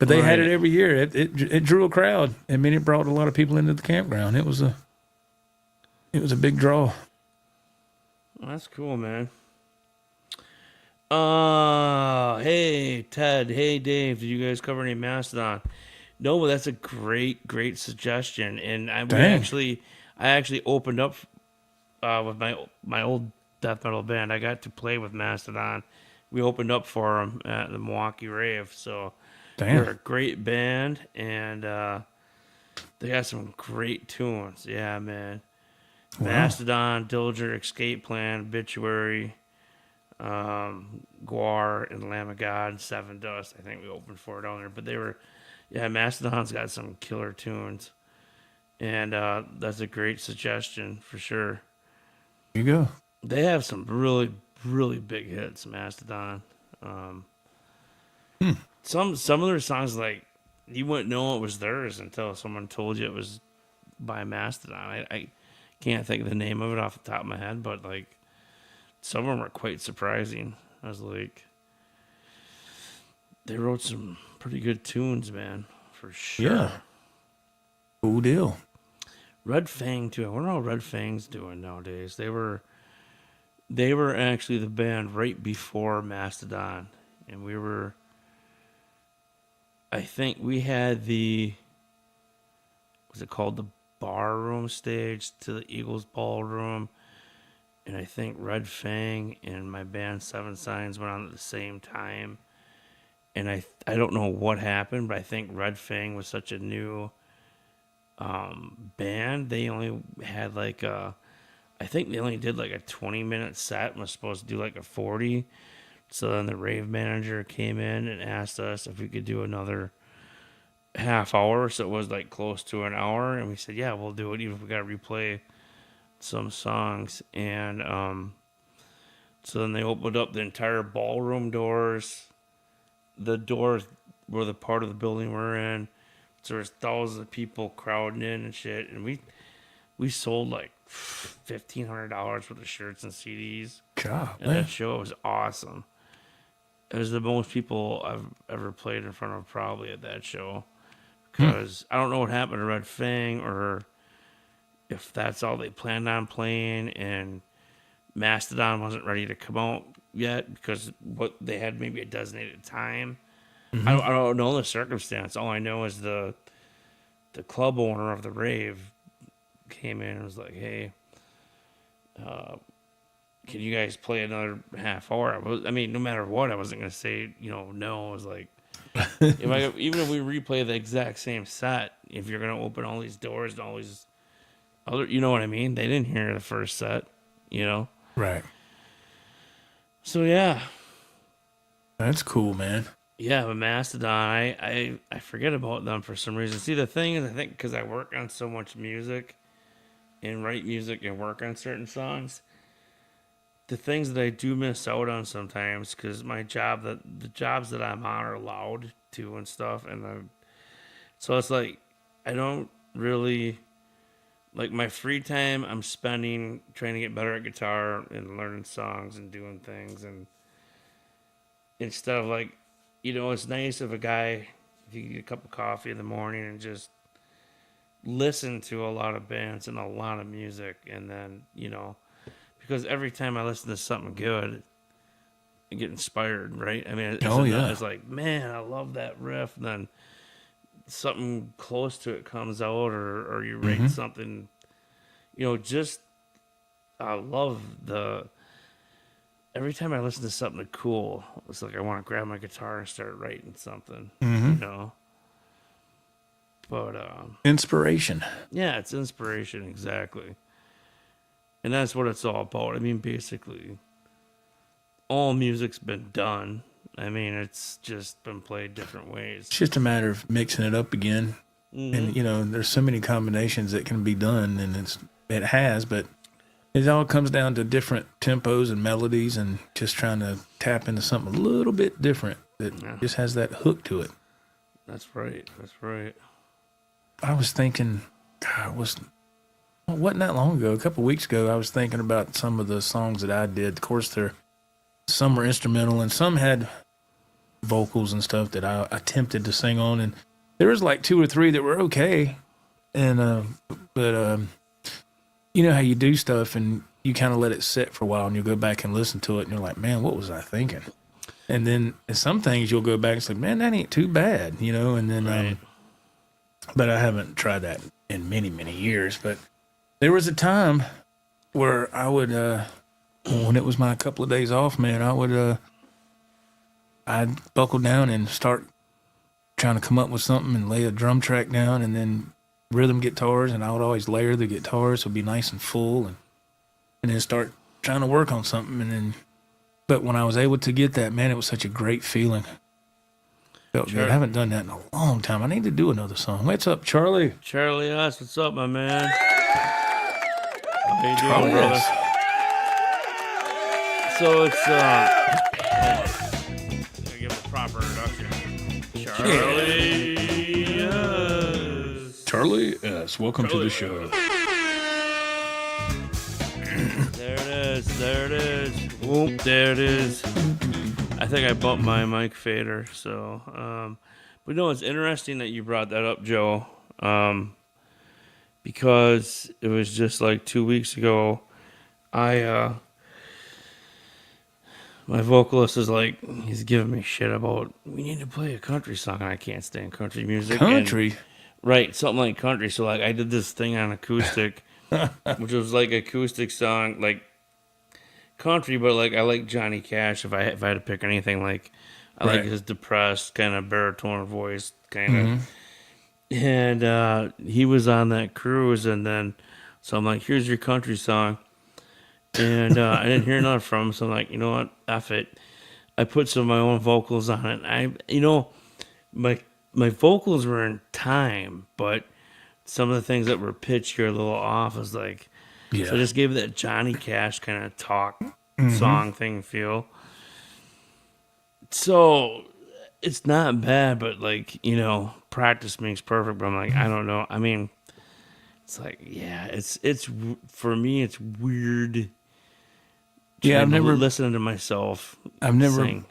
they had Right. it every year. It drew a crowd. I mean, it brought a lot of people into the campground. It was a big draw. That's cool, man. Hey Ted, hey Dave, did you guys cover any Mastodon? No, but that's a great suggestion. And I Dang. actually opened up with my old death metal band. I got to play with Mastodon. We opened up for them at the Milwaukee Rave. So Damn. they're a great band, and they got some great tunes. Yeah, man. Mastodon, Dillinger, Escape Plan, Obituary, Guar, and Lamb of God, Seven Dust. I think we opened for it down there. But Mastodon's got some killer tunes. And that's a great suggestion for sure. Here you go. They have some really, really big hits, Mastodon. Some of their songs, like, you wouldn't know it was theirs until someone told you it was by Mastodon. I can't think of the name of it off the top of my head, but like some of them are quite surprising. I was like, they wrote some pretty good tunes, man, for sure. Yeah. Cool deal. Red Fang too. I wonder how Red Fang's doing nowadays. They were actually the band right before Mastodon, and I think we had was it called the Bar Room stage to the Eagles Ballroom, and I think Red Fang and my band Seven Signs went on at the same time, and I don't know what happened, but I think Red Fang was such a new band. They only had I think they only did like a 20-minute set and was supposed to do like a 40. So then the rave manager came in and asked us if we could do another half hour. So it was like close to an hour. And we said, yeah, we'll do it even if we got to replay some songs. And so then they opened up the entire ballroom doors. The doors were the part of the building we're in. So there's thousands of people crowding in and shit. And we sold like $1,500 worth of shirts and CDs. God, And man. that show was awesome. It was the most people I've ever played in front of probably at that show. Because I don't know what happened to Red Fang or if that's all they planned on playing and Mastodon wasn't ready to come out yet because what they had maybe a designated time. I don't know the circumstance. All I know is the club owner of the rave came in and was like, "Hey, can you guys play another half hour?" I mean, no matter what, I wasn't gonna say no. I was like, even if we replay the exact same set, if you're gonna open all these doors and all these other, you know what I mean? They didn't hear the first set, Right. So yeah, That's cool, man. yeah. But Mastodon, I forget about them for some reason. See, the thing is, I think because I work on so much music and write music and work on certain songs, the things that I do miss out on sometimes because the jobs that I'm on are loud too and stuff, so it's like I don't really like my free time. I'm spending trying to get better at guitar and learning songs and doing things, and instead of like, it's nice if you get a cup of coffee in the morning and just listen to a lot of bands and a lot of music, and then because every time I listen to something good, I get inspired, right? I mean, it's like, man, I love that riff, and then something close to it comes out, or you write something, just I love every time I listen to something cool, it's like I want to grab my guitar and start writing something, But Inspiration. yeah, it's inspiration, exactly. And that's what it's all about. I mean, basically, all music's been done. I mean, it's just been played different ways. It's just a matter of mixing it up again. And, there's so many combinations that can be done, and it has, but it all comes down to different tempos and melodies and just trying to tap into something a little bit different that just has that hook to it. That's right. That's right. I was thinking, God, wasn't that long ago, a couple of weeks ago, I was thinking about some of the songs that I did. Of course, some were instrumental and some had vocals and stuff that I attempted to sing on. And there was like 2 or 3 that were okay. And, but you know how you do stuff and you kind of let it sit for a while and you go back and listen to it and you're like, man, what was I thinking? And then some things you'll go back and say, man, that ain't too bad, and then, Right. But I haven't tried that in many, many years. But there was a time where I would, when it was my couple of days off, man, I'd buckle down and start trying to come up with something and lay a drum track down and then rhythm guitars. And I would always layer the guitars so it'd be nice and full and then start trying to work on something. But when I was able to get that, man, it was such a great feeling. Felt good. I haven't done that in a long time. I need to do another song. What's up, Charlie? Charlie S., what's up, my man? How you doing, Charlie brother? S. So it's gotta give it a proper introduction. Charlie S. Charlie S. Welcome to the show. There it is. There it is. Whoop, there it is. I think I bumped my mic fader. So, but it's interesting that you brought that up, Joe, because it was just like 2 weeks ago. My vocalist is like, he's giving me shit about, we need to play a country song, and I can't stand country music. Country? Right, something like country. So like I did this thing on acoustic, which was like acoustic song, like country, but like I like Johnny Cash. If I had to pick anything, like I like his depressed kind of baritone voice, kind of. And he was on that cruise, and then so I'm like, here's your country song, and I didn't hear nothing from him. So I'm like, you know what, F it. I put some of my own vocals on it. My vocals were in time, but some of the things that were pitched here a little off was like, so I just gave it that Johnny Cash kind of talk song thing feel. So it's not bad, but like, practice makes perfect. But I'm like, I don't know. I mean, It's like, yeah, it's for me, it's weird. Yeah, I've trying to never listening to myself. I've never sing.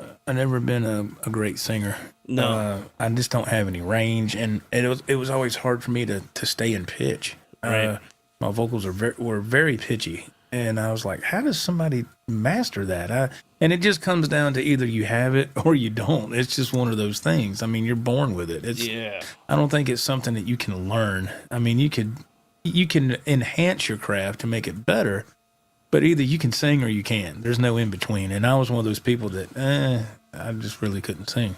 been a great singer. No. I just don't have any range, and it was always hard for me to stay in pitch. Right. My vocals were very pitchy, and I was like, how does somebody master that? And it just comes down to either you have it or you don't. It's just one of those things. I mean, you're born with it. Yeah. I don't think it's something that you can learn. I mean, you can enhance your craft to make it better, but either you can sing or you can't. There's no in between. And I was one of those people that I just really couldn't sing.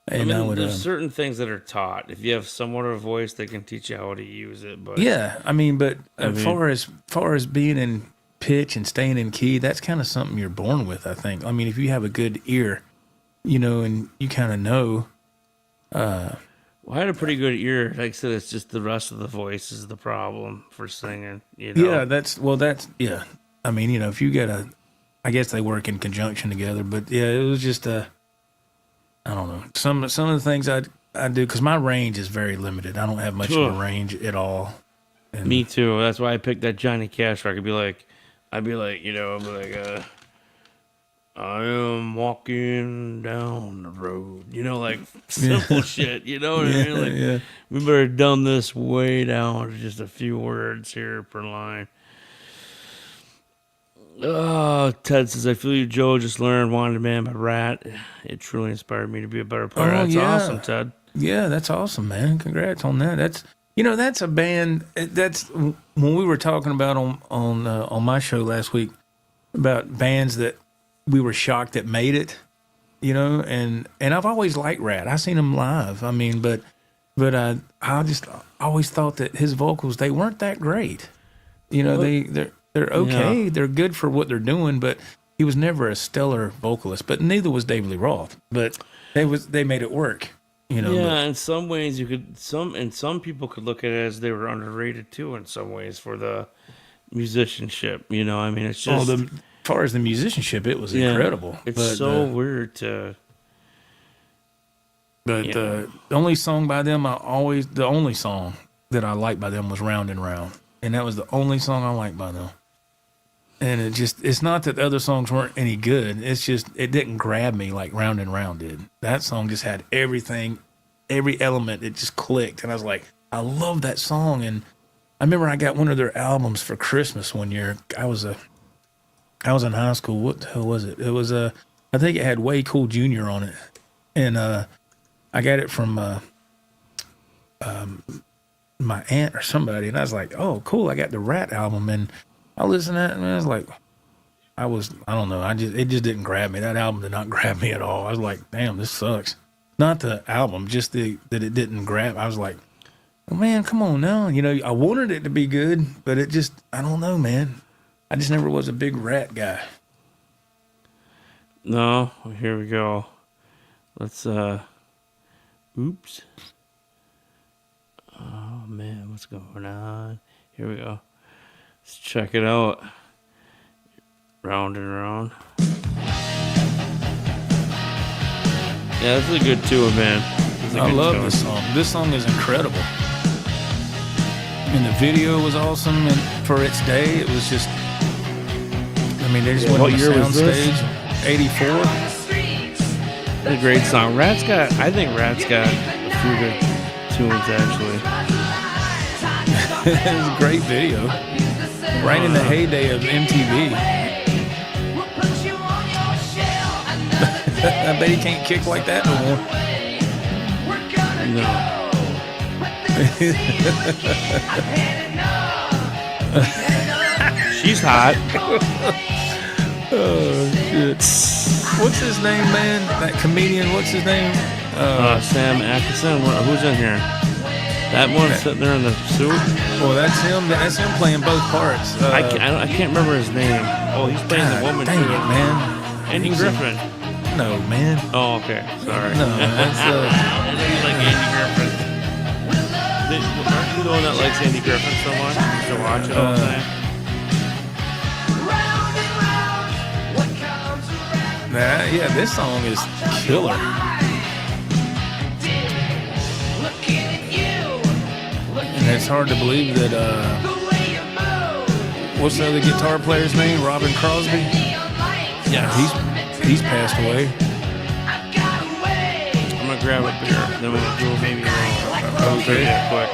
And I mean, would, there's certain things that are taught. If you have somewhat of a voice, they can teach you how to use it. But yeah, I mean, but mean- far as being in pitch and staying in key, that's kind of something you're born with, I think. I mean, if you have a good ear, and you kind of know. Well, I had a pretty good ear. Like I said, it's just the rest of the voice is the problem for singing. Yeah, that's yeah. I mean, if you get I guess they work in conjunction together, but yeah, it was just I don't know. Some of the things I do, because my range is very limited. I don't have much of a range at all. And Me too. That's why I picked that Johnny Cash record. I'd be like, I am walking down the road. Like simple shit. You know what I mean? Like, yeah. we better dumb this way down to just a few words here per line. Oh, Ted says, I feel you, Joe. Just learned Wanted Man by Rat. It truly inspired me to be a better player. Oh, That's yeah. awesome, Ted. Yeah, that's awesome, man. Congrats on that. That's a band. That's when we were talking about on my show last week about bands that we were shocked that made it. And I've always liked Rat. I seen him live. I mean, but I just always thought that his vocals, they weren't that great. They're okay. Yeah. They're good for what they're doing, but he was never a stellar vocalist. But neither was David Lee Roth. But they made it work. Yeah, but- in some ways some people could look at it as they were underrated too. In some ways, for the musicianship. I mean, it's just as far as the musicianship, it was incredible. It's But, so weird to. But Yeah. the only song by them, the only song that I liked by them was Round and Round. And that was the only song I liked by them. And it's not that the other songs weren't any good. It's just, it didn't grab me like Round and Round did. That song just had everything, every element. It just clicked. And I was like, I love that song. And I remember I got one of their albums for Christmas one year. I was in high school. What the hell was it? It was I think it had Way Cool Jr. on it. And I got it from my aunt or somebody, and I was like, oh, cool, I got the Rat album. And I listened to that, and I was like, I don't know, it just didn't grab me. That album did not grab me at all. I was like, damn, this sucks. Not the album, just that it didn't grab. I was like, oh, man, come on now. I wanted it to be good, but it just, I don't know, man. I just never was a big Rat guy. No, here we go. Let's oops. Oh man, what's going on? Here we go. Let's check it out. Round and Round. Yeah, this is a good tune, man. I love this song. This song is incredible. And the video was awesome, and for its day, it was just, I mean, they just went What on the year was this? soundstage. 84. It's a great song. I think Rat's got a few good tunes, actually. It was a great video. Right in the heyday of MTV. I bet he can't kick like that no more. She's hot. Oh, shit. What's his name, man? That comedian, what's his name? Sam Atkinson. Who's in here? That one sitting there in the suit. Well, that's him. That's him playing both parts. I can't remember his name. Oh, he's playing the woman dang too. it, man. Andy Who's Griffin. No, man. Oh, okay. Sorry. No, that's He's like Andy Griffin. Aren't you the one that likes Andy Griffin so much? You used to watch it all the time. Yeah, this song is killer. And it's hard to believe that, what's the other guitar player's name? Robin Crosby? Yeah, he's passed away. I'm gonna grab a beer, then we're gonna do maybe a little Okay. trivia quick.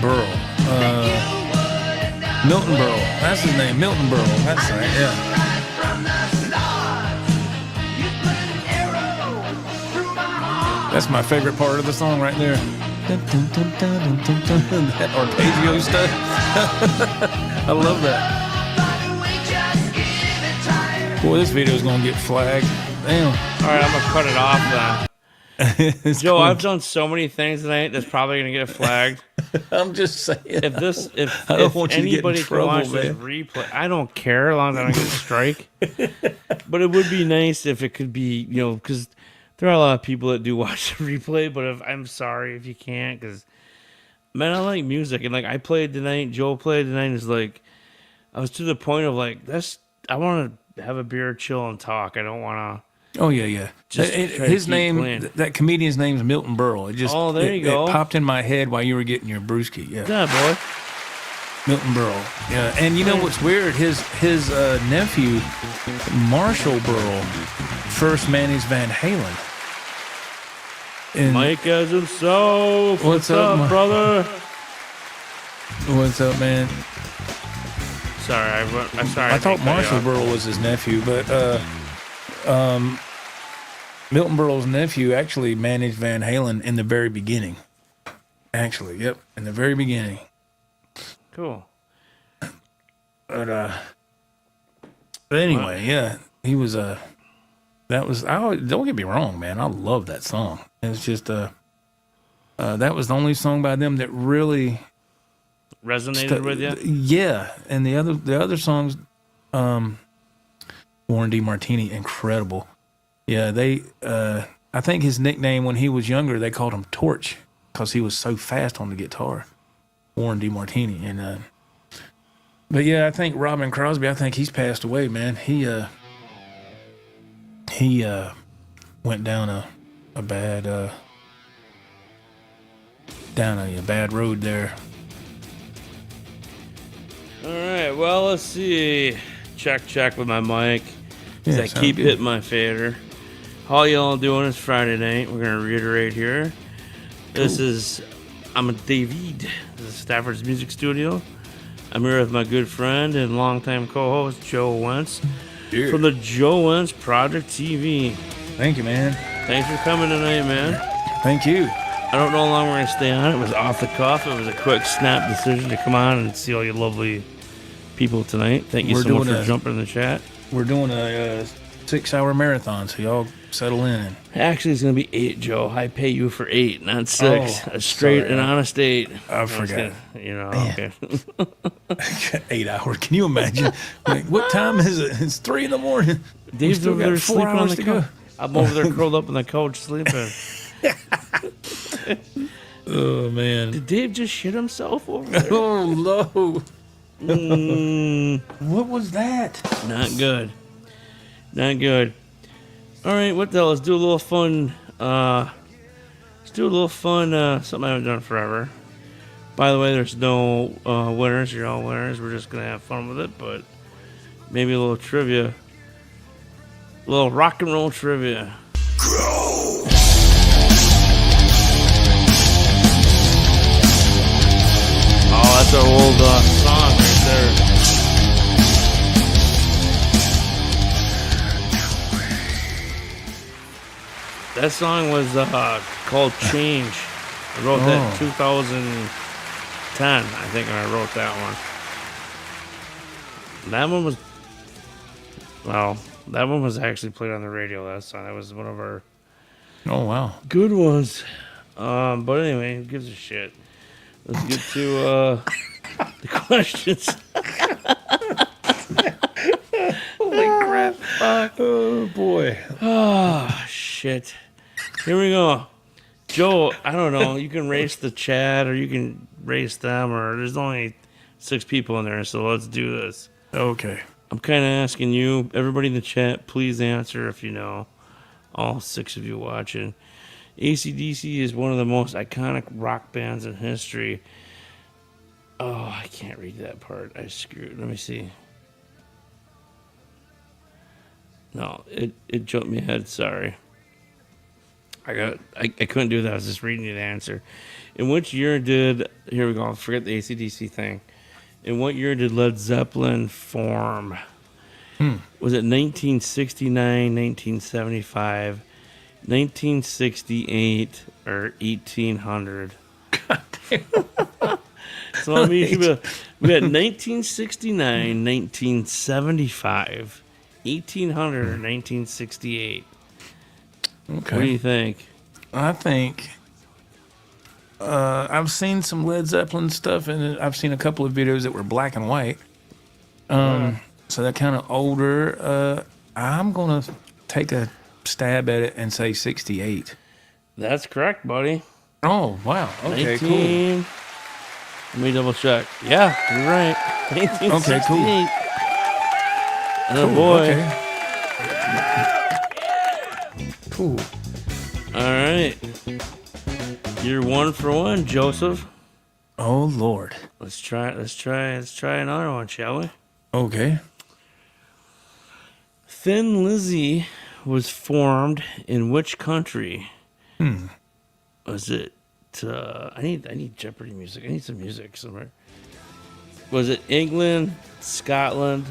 Burl. Milton Berle. That's his name. Milton Berle. That's right. Yeah. That's my favorite part of the song right there. That arpeggio stuff. I love that. Boy, this video's gonna get flagged. Damn. All right, I'm gonna cut it off then. It's Joe, going- I've done so many things tonight that's probably gonna get flagged. I'm just saying. If I don't if want you to get in anybody trouble, can watch this man. replay, I don't care as long as I don't get a strike. But it would be nice if it could be, because there are a lot of people that do watch the replay. But I'm sorry if you can't, because man, I like music and like I played tonight. Joe played tonight. Is like I was to the point of like this. I want to have a beer, chill, and talk. I don't want to. Oh yeah, yeah. Just try to His keep name, playing. that comedian's name's Milton Berle. It just Oh, there you go. It popped in my head while you were getting your brewski. Yeah, Yeah, boy. Milton Berle. Yeah, and you know what's weird? His nephew, Marshall Berle, first managed Van Halen. And Mike as himself. What's up, Ma- brother? what's up, man? Sorry, I'm sorry. I thought think Marshall I, Berle was his nephew, but Milton Berle's nephew actually managed Van Halen in the very beginning. Actually, yep, in the very beginning. Cool. But anyway, yeah, he was that was don't get me wrong, man. I love that song. It's just that was the only song by them that really Resonated with you? Yeah, and the other songs, Warren D. Martini, incredible. Yeah, they I think his nickname when he was younger they called him Torch because he was so fast on the guitar. Warren D. Martini, and but yeah, I think Robin Crosby. I think he's passed away, man. He went down a bad bad road there. All right, well, let's see. Check with my mic. 'Cause Yeah, I sounds keep good. hitting my fader. How y'all doing? It's Friday night. We're going to reiterate here. I'm a David. This is Stafford's Music Studio. I'm here with my good friend and longtime co-host, Joe Wentz, from the Joe Wentz Project TV. Thank you, man. Thanks for coming tonight, man. Thank you. I don't know how long we're going to stay on. It was off the cuff. It was a quick snap decision to come on and see all you lovely people tonight. Thank you We're so much doing for jumping in the chat. We're doing a 6-hour marathon, so y'all settle in. Actually, it's going to be 8, Joe. I pay you for 8, not 6. Oh, A straight sorry. and honest 8. I forgot. Okay. 8 hours. Can you imagine? Like, what time is it? It's 3 in the morning. Dave's still over got there 4 sleeping on hours the to go. couch. I'm over there curled up on the couch sleeping. Oh man. Did Dave just shit himself over there? Oh no. Mm, What was that? not good. Not good. All right, what the hell? Let's do a little fun. Something I haven't done forever. By the way, there's no winners. You're all winners. We're just gonna have fun with it, but maybe a little trivia, a little rock and roll trivia. Oh, that's our old song right there. That song was called Change. I wrote that in 2010, I think, when I wrote that one. That one was actually played on the radio last time. That was one of our Oh wow. good ones. But anyway, who gives a shit? Let's get to the questions. Holy crap. Oh boy. Oh, shit. Here we go. Joe, I don't know. You can race the chat, or you can race them, or there's only 6 people in there, so let's do this. Okay. I'm kind of asking you, everybody in the chat, please answer if you know. All 6 of you watching. AC/DC is one of the most iconic rock bands in history. Oh, I can't read that part. I screwed. Let me see. No, it jumped me ahead. Sorry. I couldn't do that. I was just reading you the answer. In which year did, here we go, forget the AC/DC thing. In what year did Led Zeppelin form? Was it 1969, 1975, 1968, or 1800? So I mean, we had 1969, 1975, 1800, or 1968. Okay. What do you think? I think I've seen some Led Zeppelin stuff, and I've seen a couple of videos that were black and white. So they're kind of older. I'm gonna take a stab at it and say 68. That's correct, buddy. Oh wow! Okay, 19. Let me double check. Yeah, you're right. 1968. cool. Oh cool. boy. Okay. Cool. All right. You're 1 for 1, Joseph. Oh Lord. Let's try another one, shall we? Okay. Thin Lizzy was formed in which country? Was it? I need Jeopardy music. I need some music somewhere. Was it England, Scotland,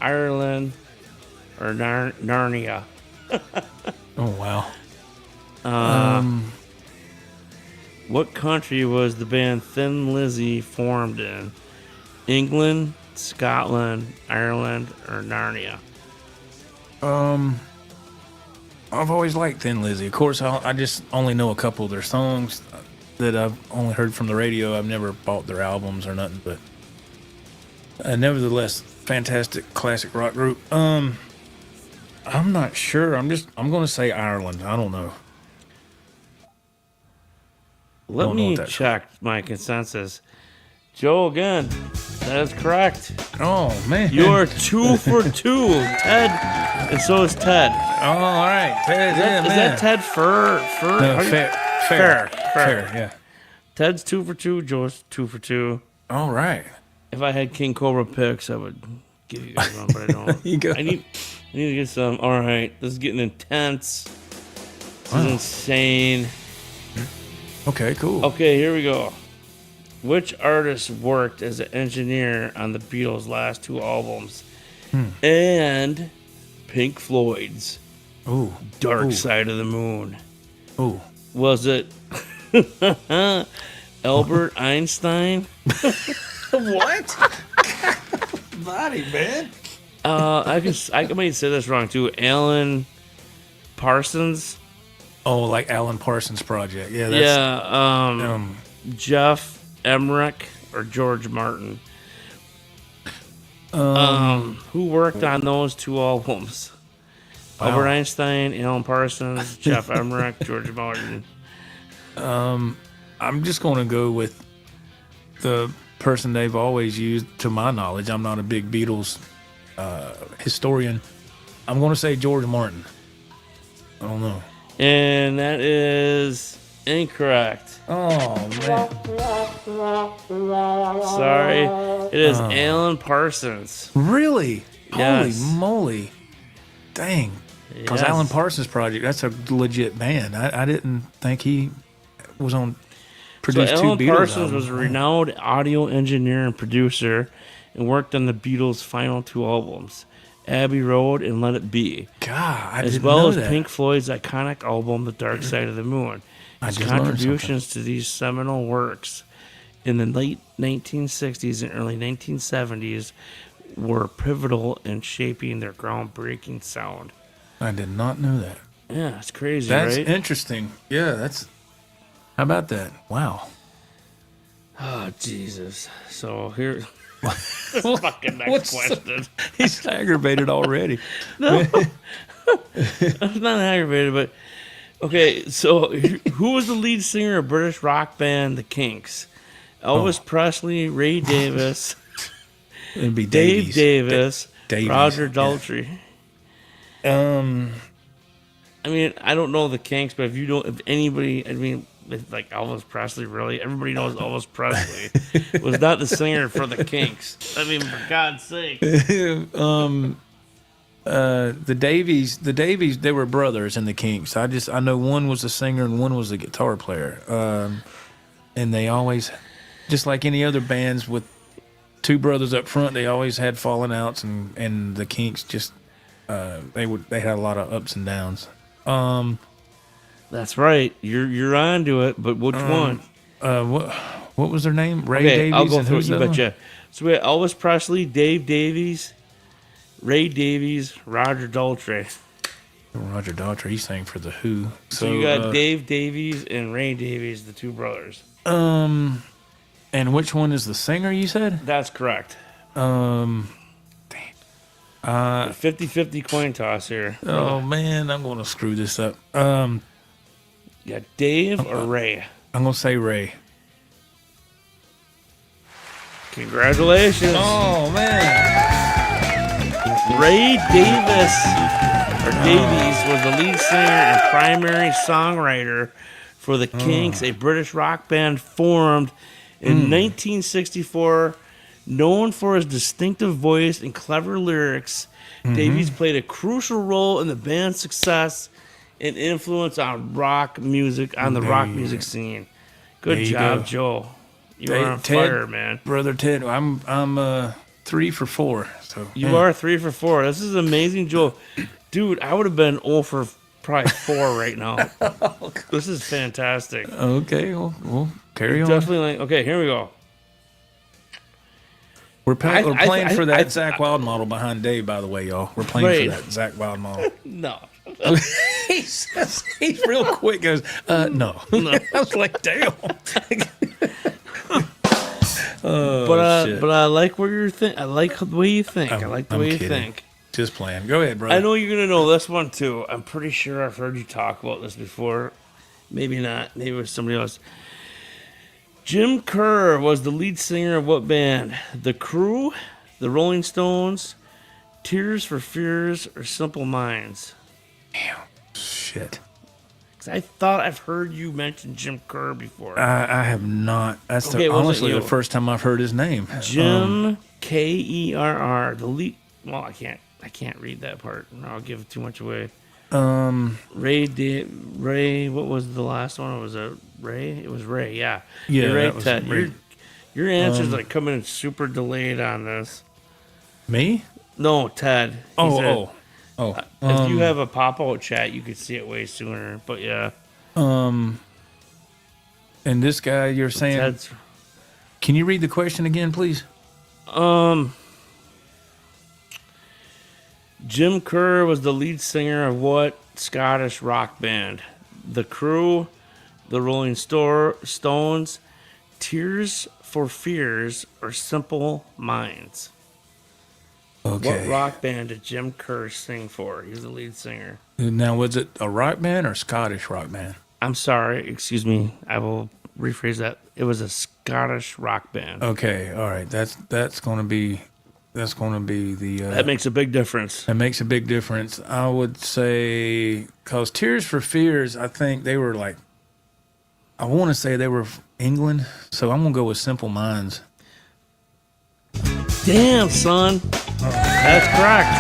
Ireland, or Narnia? Oh wow. What country was the band Thin Lizzy formed in? England, Scotland, Ireland, or Narnia? I've always liked Thin Lizzy. Of course, I just only know a couple of their songs that I've only heard from the radio. I've never bought their albums or nothing, but nevertheless, fantastic classic rock group. I'm not sure. I'm going to say Ireland. I don't know. Let Don't know me what that's check my consensus. Joe, again, that is correct. Oh man, You're 2 for 2, Ted, and so is Ted. Oh, all right. Ted, Is that Ted Fur? No, fair. Fair. Yeah. Ted's 2 for 2. Joe's 2 for 2. All right. If I had King Cobra picks, I would give you guys one, but I don't. You go. I need to get some. All right, this is getting intense. This is insane. Okay, cool. Okay, here we go. Which artist worked as an engineer on the Beatles' last 2 albums and Pink Floyd's Ooh. Dark Side of the Moon? Ooh. Was it Albert Einstein? What? Body, man. I might say this wrong too. Alan Parsons? Oh, like Alan Parsons Project. Yeah, that's Jeff Emmerich or George Martin? Who worked on those 2 albums? Wow. Albert Einstein, Alan Parsons, Jeff Emmerich, George Martin. I'm just going to go with the person they've always used, to my knowledge. I'm not a big Beatles historian. I'm going to say George Martin. I don't know. And that is incorrect. Oh, man. Sorry. It is Alan Parsons. Really? Yes. Holy moly. Dang. Because Yes. Alan Parsons Project, that's a legit band. I didn't think he was on So produced 2 Alan Beatles Parsons albums. was a renowned audio engineer and producer and worked on the Beatles' final 2 albums, Abbey Road and Let It Be, God, I as didn't well know as that. Pink Floyd's iconic album, The Dark Side of the Moon. I His just learned contributions to these seminal works in the late 1960s and early 1970s were pivotal in shaping their groundbreaking sound. I did not know that. Yeah, it's crazy, That's right? interesting. Yeah, that's. How about that? Wow. Oh, Jesus. So here. Fucking next question. He's aggravated already. I'm not aggravated, but Okay, so who was the lead singer of British rock band The Kinks? Elvis Presley, Ray Davis, It'd be Dave Davis, Davies, Roger yeah. Daltrey. I mean, I don't know the Kinks, but if anybody, I mean, if like Elvis Presley, really, everybody knows Elvis Presley was not the singer for the Kinks. I mean, for God's sake. The Davies, they were brothers in the Kinks. I know one was a singer and one was a guitar player. And they always, just like any other bands with two brothers up front, they always had falling outs, and the Kinks just they had a lot of ups and downs. That's right. You're onto it, but which one? What was their name? Ray Okay, Davies. I'll go and through it. who's You the other betcha. So we had Elvis Presley, Dave Davies, Ray Davies, Roger Daltrey. one? Roger Daltrey. He sang for the Who. So you got Dave Davies and Ray Davies, the two brothers. And which one is the singer? You said. That's correct. 50-50 coin toss here. Oh man, I'm gonna screw this up. You got Dave or Ray? I'm gonna say Ray. Congratulations. Oh man. Ray Davis was the lead singer and primary songwriter for the Kinks, a British rock band formed in 1964. Known for his distinctive voice and clever lyrics, Davies played a crucial role in the band's success and influence on rock music scene. Good There you job, go. Joe. You Hey, are on Ted, fire, man. Brother Ted. I'm 3 for 4. So You are 3 for 4. This is amazing, Joe. Dude, I would have been 0 for probably 4 right now. This is fantastic. Okay. We'll carry on. Definitely. Okay, here we go. We're playing I- for that I- Zach Wild model behind Dave, by the way, y'all. We're playing Right. for that Zach Wild model. No. he's real quick. Goes, no. I was like, damn. Shit. But I like where you're I like the way you think. I like the I'm way you kidding. think. Just playing. Go ahead, brother. I know you're gonna know this one too. I'm pretty sure I've heard you talk about this before. Maybe not. Maybe it was somebody else. Jim Kerr was the lead singer of what band? The Crew, the Rolling Stones, Tears for Fears, or Simple Minds? Shit. 'Cause I thought I've heard you mention Jim Kerr before. I have not. That's Okay, it wasn't honestly you. the first time I've heard his name. Jim Kerr, the lead. Well, I can't read that part. I'll give too much away. Ray. What was the last one? Was it Ray? It was Ray. Yeah. Yeah, You're right, that was Ted. Ray. Your answer's like coming in super delayed on this. Me? No, Ted. He said, Oh. If you have a pop-out chat, you could see it way sooner. But yeah, And this guy, you're saying? Ted's. Can you read the question again, please? Jim Kerr was the lead singer of what Scottish rock band? The Crew, the Rolling Stones, Tears for Fears, or Simple Minds? Okay. What rock band did Jim Kerr sing for? He was the lead singer. Now, was it a rock band or Scottish rock band? I'm sorry, excuse me. I will rephrase that. It was a Scottish rock band. Okay, all right. That's going to be the. That makes a big difference. That makes a big difference. I would say because Tears for Fears, I think they were like. I want to say they were England, so I'm gonna go with Simple Minds. Damn, son. That's correct.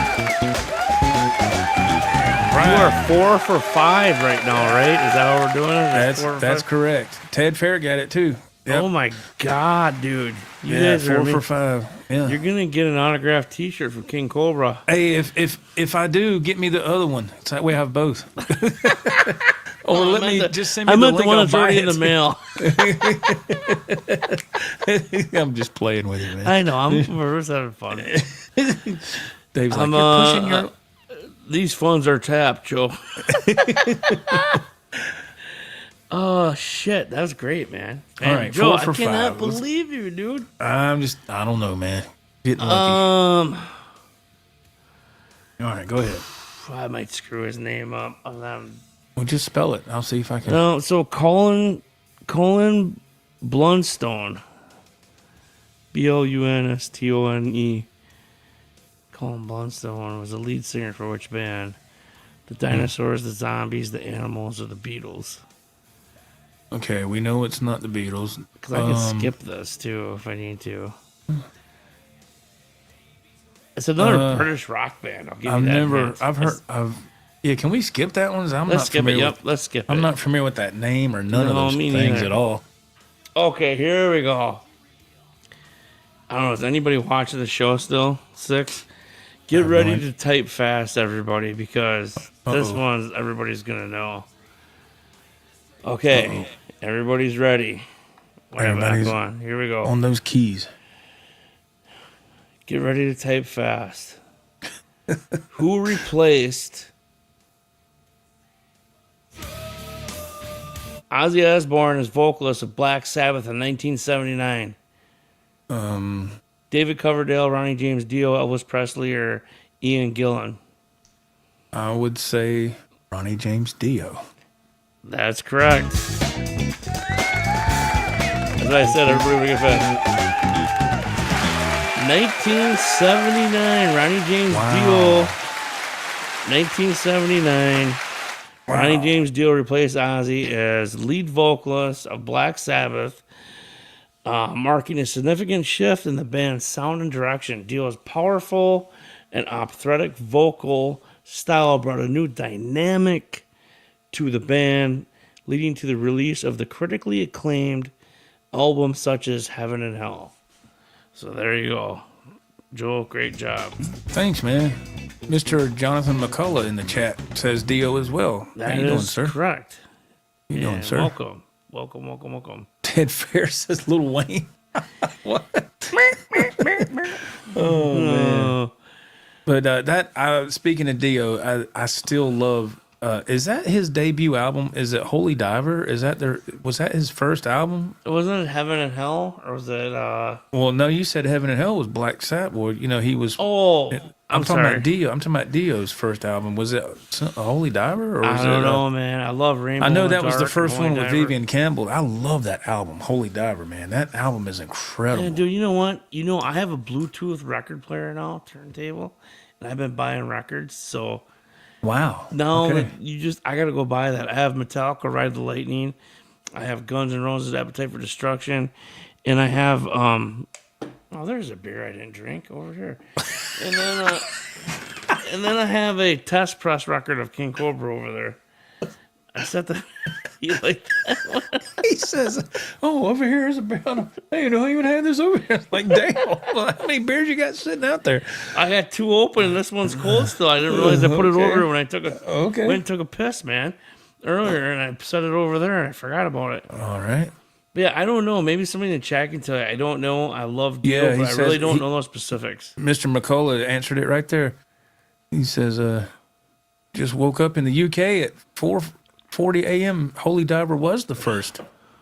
You are 4 for 5 right now, right? Is that what we're doing? Is it 4 for That's 5? correct. Ted Fair got it too. Yep. Oh my God, dude! You Yeah, guys are 4 for 5. Yeah. You're gonna get an autographed T-shirt from King Cobra. Hey, if I do, get me the other one. So that way I have both. Or let me just send me I the meant link. the one I'll that's buy already in it. the mail. I'm just playing with you, man. I know. We're just having fun. Dave's like, I'm, you're pushing your. These funds are tapped, Joe. Oh shit, that was great, man. All right, Joe, 4 for I cannot 5. Let's- believe you, dude. I don't know, man. Getting lucky. All right, go ahead. I might screw his name up. Well, just spell it. I'll see if I can. No, so Colin Blunstone. Blunstone. Colin Blunstone was the lead singer for which band? The Dinosaurs, the Zombies, the Animals, or the Beatles? Okay, we know it's not the Beatles. Because I can skip this too if I need to. It's another British rock band. I'll give you that. Yeah, can we skip that one? I'm Let's not skip it. familiar Yep, with- let's skip it. I'm not familiar with that name or none of No, those me things neither. at all. Okay, here we go. I don't know. Is anybody watching the show still? 6? Get ready to type fast, everybody, because this one's everybody's gonna know. Okay, everybody's ready. Everybody's on. Here we go. on those keys. Get ready to type fast. Who replaced Ozzy Osbourne as vocalist of Black Sabbath in 1979? David Coverdale, Ronnie James Dio, Elvis Presley, or Ian Gillan? I would say Ronnie James Dio. That's correct. As I said, everybody would get fast. 1979, Ronnie James Dio. 1979. Ronnie James Dio replaced Ozzy as lead vocalist of Black Sabbath, marking a significant shift in the band's sound and direction. Dio's powerful and operatic vocal style brought a new dynamic to the band, leading to the release of the critically acclaimed albums such as Heaven and Hell. So there you go. Joel, great job. Thanks, man. Mr. Jonathan McCullough in the chat says Dio as well. That How you doing, is sir? correct. How you doing, And sir? Welcome. Ted Fair says Lil Wayne. What? But speaking of Dio, I still love. Is that his debut album? Is it Holy Diver? Was that his first album? Wasn't it Heaven and Hell? Or was it Well, no, you said Heaven and Hell was Black Sabbath. Well, he was. Oh, I'm talking sorry. about Dio. I'm talking about Dio's first album. Was it a Holy Diver or was I don't know, man. I love Rainbow. I know in the that was the Dark first and one Holy with Diver. Vivian Campbell. I love that album, Holy Diver, man. That album is incredible. Yeah, dude, you know what? I have a Bluetooth record player now, turntable, and I've been buying records. So Wow. now Okay. I gotta go buy that. I have Metallica, Ride the Lightning. I have Guns N' Roses, Appetite for Destruction, and I have oh, there's a beer I didn't drink over here, and then and then I have a test press record of King Cobra over there. I set the you like that? He says, "Oh, over here is a beer. Hey, you don't even have this over here." It's like, damn, well, how many beers you got sitting out there? I got 2 open, and this one's cold still. I didn't realize I put it Okay. over when I took a Okay. went and took a piss, man, earlier, and I set it over there, and I forgot about it. All right. But yeah, I don't know. Maybe somebody in the chat can tell you. I don't know. I love Dio, Yeah, he but I really says don't he- know those specifics. Mr. McCullough answered it right there. He says, just woke up in the UK at 4:40 a.m. Holy Diver was the first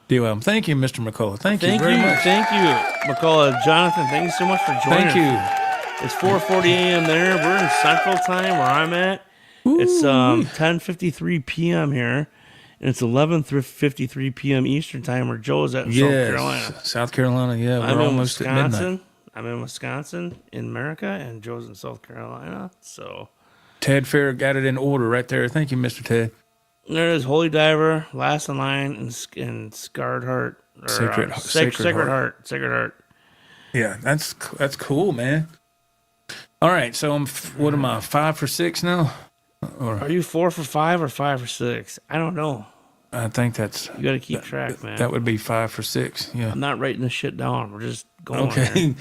Dio album. Thank you, Mr. McCullough. Thank you very much. Thank you, McCullough. Jonathan, thank you so much for joining. Thank you. It's 4:40 a.m. there. We're in Central Time where I'm at. It's 10:53 p.m. here, and it's 11:53 p.m. Eastern Time where Joe's at in South Carolina. South Carolina, yeah. I'm We're in almost at midnight. Wisconsin. I'm in Wisconsin, in America, and Joe's in South Carolina. So Ted Fair got it in order right there. Thank you, Mr. Ted. there is Holy Diver, Last in Line, and Scarred Heart. Or, Sacred Heart. Sacred Heart. Yeah, that's cool, man. All right, so what am I, 5 for 6 now? Are you 4 for 5 or 5 for 6? I don't know. I think that's You got to keep track, man. that would be 5 for 6. Yeah. I'm not writing this shit down. We're just going. Okay. here.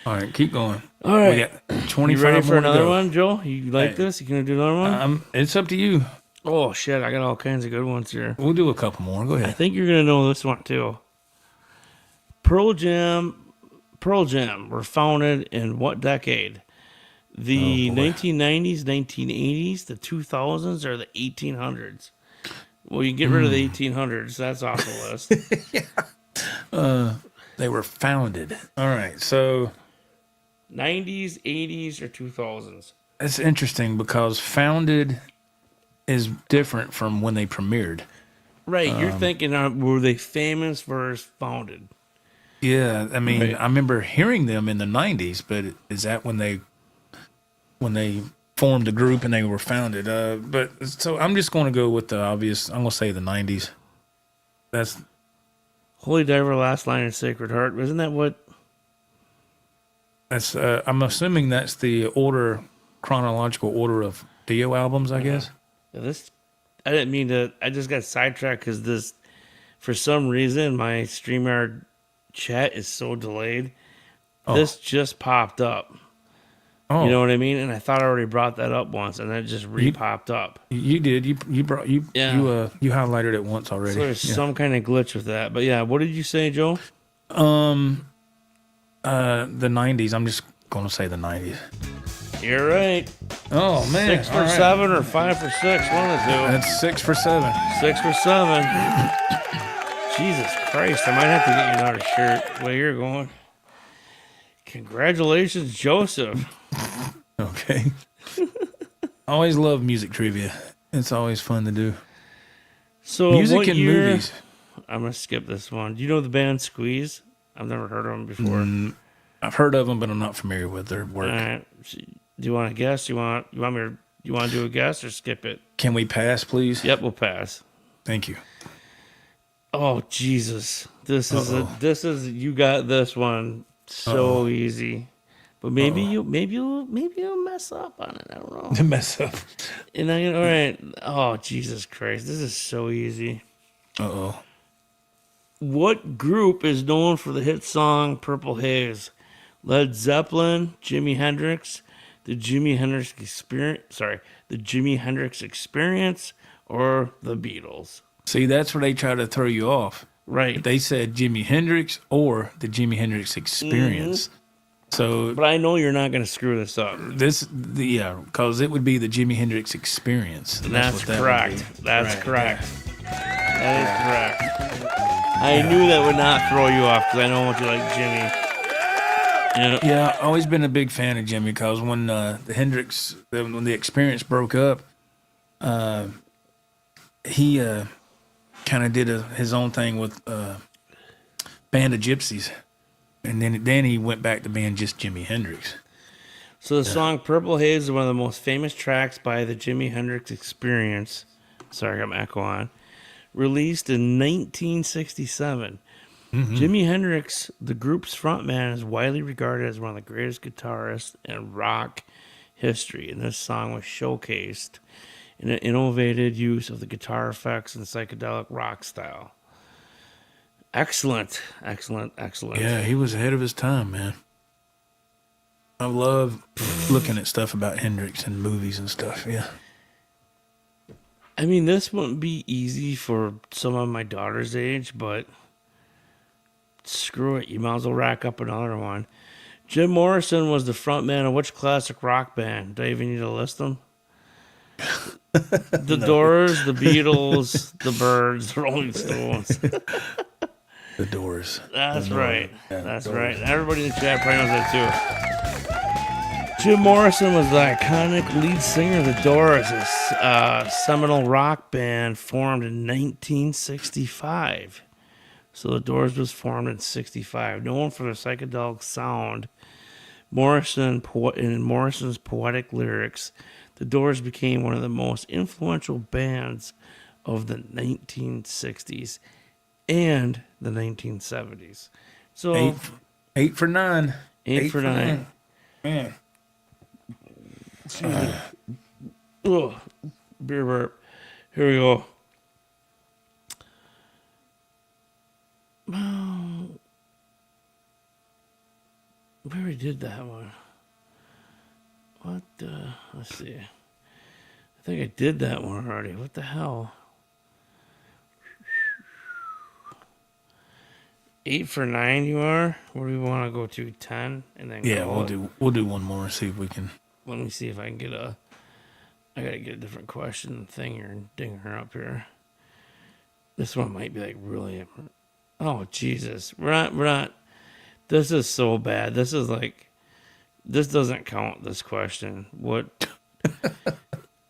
All right, keep going. All right. We got 25 You ready for more to another go. one, Joe? You like Hey. this? You gonna do another one? It's up to you. Oh shit! I got all kinds of good ones here. We'll do a couple more. Go I ahead. think you're gonna know this one too. Pearl Jam were founded in what decade? The 1990s, 1980s, the 2000s, or the 1800s? Well, you get rid of the 1800s. That's off the list. They were founded. All right, so 90s, 80s, or 2000s? it's interesting because founded is different from when they premiered. Right. You're thinking, were they famous versus founded? Yeah, I mean, Right. I remember hearing them in the '90s, but is that when they formed a group and they were founded? But so I'm just going to go with the obvious. I'm going to say the '90s. That's Holy Diver, Last Line, and Sacred Heart. Isn't that what? I'm assuming that's the chronological order of Dio albums, I guess. Yeah, this, I didn't mean to. I just got sidetracked because this, for some reason, my StreamYard chat is so delayed. This just popped up. Oh, You know what I mean? And I thought I already brought that up once, and then it just re-popped up. you did. You brought you Yeah. you highlighted it once already. So there's Yeah. some kind of glitch with that. But yeah, what did you say, Joe? The '90s. I'm just going to say the '90s. You're right. Oh man, 6 for all right. 7 or 5 for 6. One of the two. That's 6 for 7. 6 for 7. Jesus Christ. I might have to get you another shirt. Where you're going. Congratulations, Joseph. Okay. I always love music trivia. It's always fun to do. So Music what and year, movies. I'm going to skip this one. Do you know the band Squeeze? I've never heard of them before. I've heard of them, but I'm not familiar with their work. All right. Do you want to guess? You want me to, you want to do a guess or skip it? Can we pass, please? Yep, we'll pass. Thank you. Oh Jesus! This is you got this one so easy, but maybe you'll mess up on it. I don't know. To mess up. And I all right. Oh Jesus Christ! This is so easy. Uh-oh. What group is known for the hit song "Purple Haze"? Led Zeppelin, Jimi Hendrix, the Jimi Hendrix Experience, or the Beatles? See, that's where they try to throw you off. Right. They said Jimi Hendrix or the Jimi Hendrix Experience. So But I know you're not going to screw this up. because it would be the Jimi Hendrix Experience. And That's what that would correct. be. That's Right, correct. That is correct. I knew that would not throw you off because I know what you like, Jimmy. Yeah. Yeah, I've always been a big fan of Jimmy because when when the Experience broke up, he kind of did his own thing with Band of Gypsies, and then he went back to being just Jimi Hendrix. So the song "Purple Haze" is one of the most famous tracks by the Jimi Hendrix Experience. Sorry, I got my echo on. Released in 1967. Jimi Hendrix, the group's frontman, is widely regarded as one of the greatest guitarists in rock history, and this song was showcased in an innovative use of the guitar effects and psychedelic rock style. Excellent, excellent, excellent. Yeah, he was ahead of his time, man. I love looking at stuff about Hendrix and movies and stuff. Yeah. I mean, this wouldn't be easy for someone of my daughter's age, but screw it. You might as well rack up another one. Jim Morrison was the frontman of which classic rock band? Do I even need to list them? The Doors, the Beatles, the Byrds, the Rolling Stones. The Doors. That's The right. Doors. Yeah, That's Doors. right. Everybody in the chat probably knows that too. Jim Morrison was the iconic lead singer of the Doors, a seminal rock band formed in 1965. So the Doors was formed in 65. Known for their psychedelic sound, in Morrison's poetic lyrics, the Doors became one of the most influential bands of the 1960s and the 1970s. So 8 for 9. 8 for 9. Man. Ugh, beer burp. Here we go. We already did that one. What the? Let's see. I think I did that one already. What the hell? 8 for 9 you are? Where do we want to go to? 10? And then Yeah, go we'll do one more and see if we can. Let me see if I can get I gotta get a different question thing here and ding her up here. This one might be like really. Oh Jesus, we're not. This is so bad. This is like, this doesn't count. This question.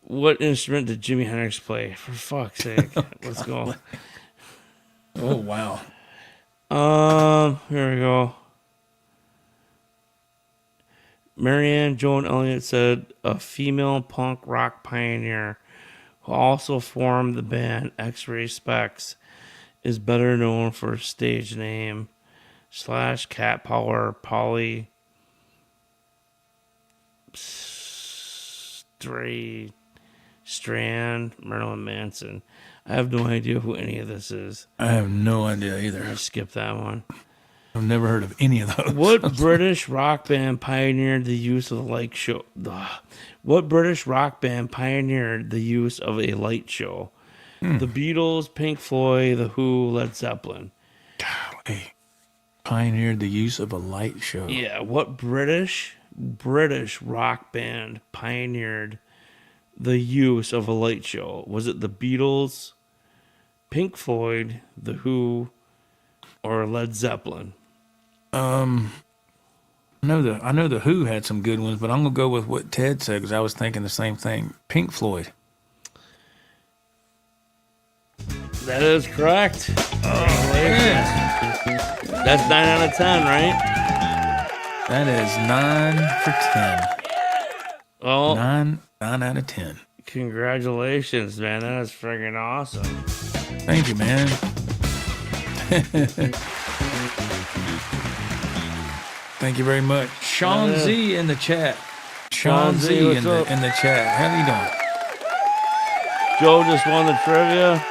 What instrument did Jimi Hendrix play? For fuck's sake. Let's go. Oh wow. Here we go. Marianne Joan Elliott said a female punk rock pioneer who also formed the band X-Ray Specs is better known for her stage name / Cat Power Polly Strand Marilyn Manson. I have no idea who any of this is. I have no idea either. I skip that one. I've never heard of any of those. What British rock band pioneered the use of a light show? What British rock band pioneered the use of a light show? The Beatles, Pink Floyd, The Who, Led Zeppelin. Golly. Pioneered the use of a light show. Yeah, what British rock band pioneered the use of a light show? Was it the Beatles, Pink Floyd, The Who, or Led Zeppelin? I know the Who had some good ones, but I'm gonna go with what Ted said because I was thinking the same thing. Pink Floyd. That is correct. That's 9 out of 10, right? That is 9 for 10. Well, 9 out of 10. congratulations, man. That is friggin' awesome. Thank you, man. Thank you very much. Sean Z in the chat. Sean Z, Z what's in up? the chat. How you doing? Joe just won the trivia.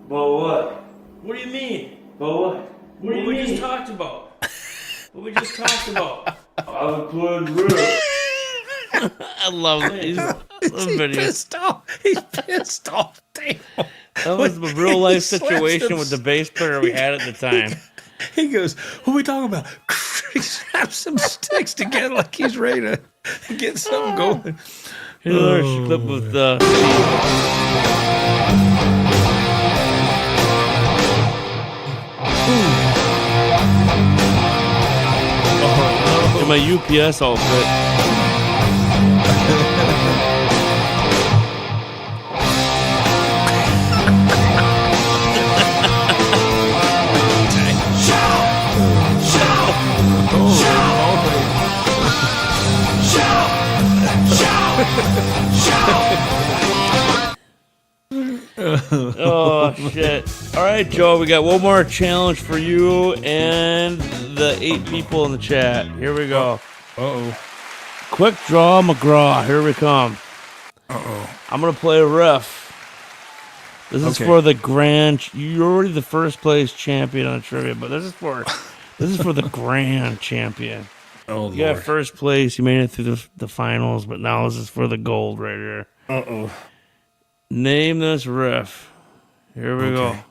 About what? What do you mean? About what? What do you mean? We just talked about. What we just talked about. I've played Rick. I love these videos. Pissed off. He's pissed off. Damn. That was the real life He slaps situation him. with the bass player we had at the time. He goes, what are we talking about? He slaps some sticks together like he's ready to get something going. Here's another clip with the. In my UPS outfit. Oh shit. Alright, Joe, we got one more challenge for you and the 8 people in the chat. Here we go. Uh-oh. Quick draw McGraw. Here we come. Uh-oh. I'm gonna play a riff. This is Okay. for the grand. You're already the first place champion on trivia, but this is for the grand champion. Oh, You got Lord. first place. You made it through the finals, but now this is for the gold right here. Uh-oh. Name this riff. Here we go. Okay.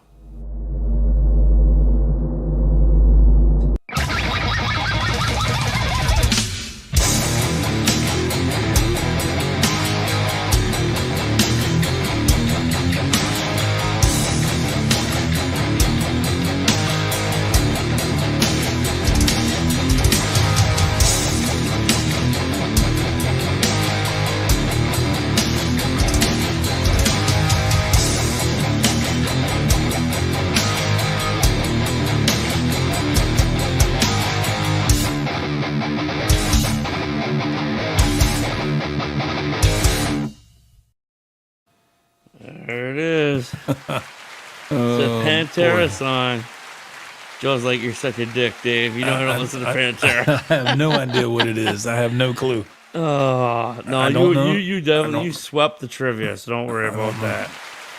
There it is. It's a Pantera song. Joe's like, you're such a dick, Dave. You know I don't listen to Pantera. I have no idea what it is. I have no clue. Oh no, I don't know. you I definitely don't- you swept the trivia, so don't worry about that.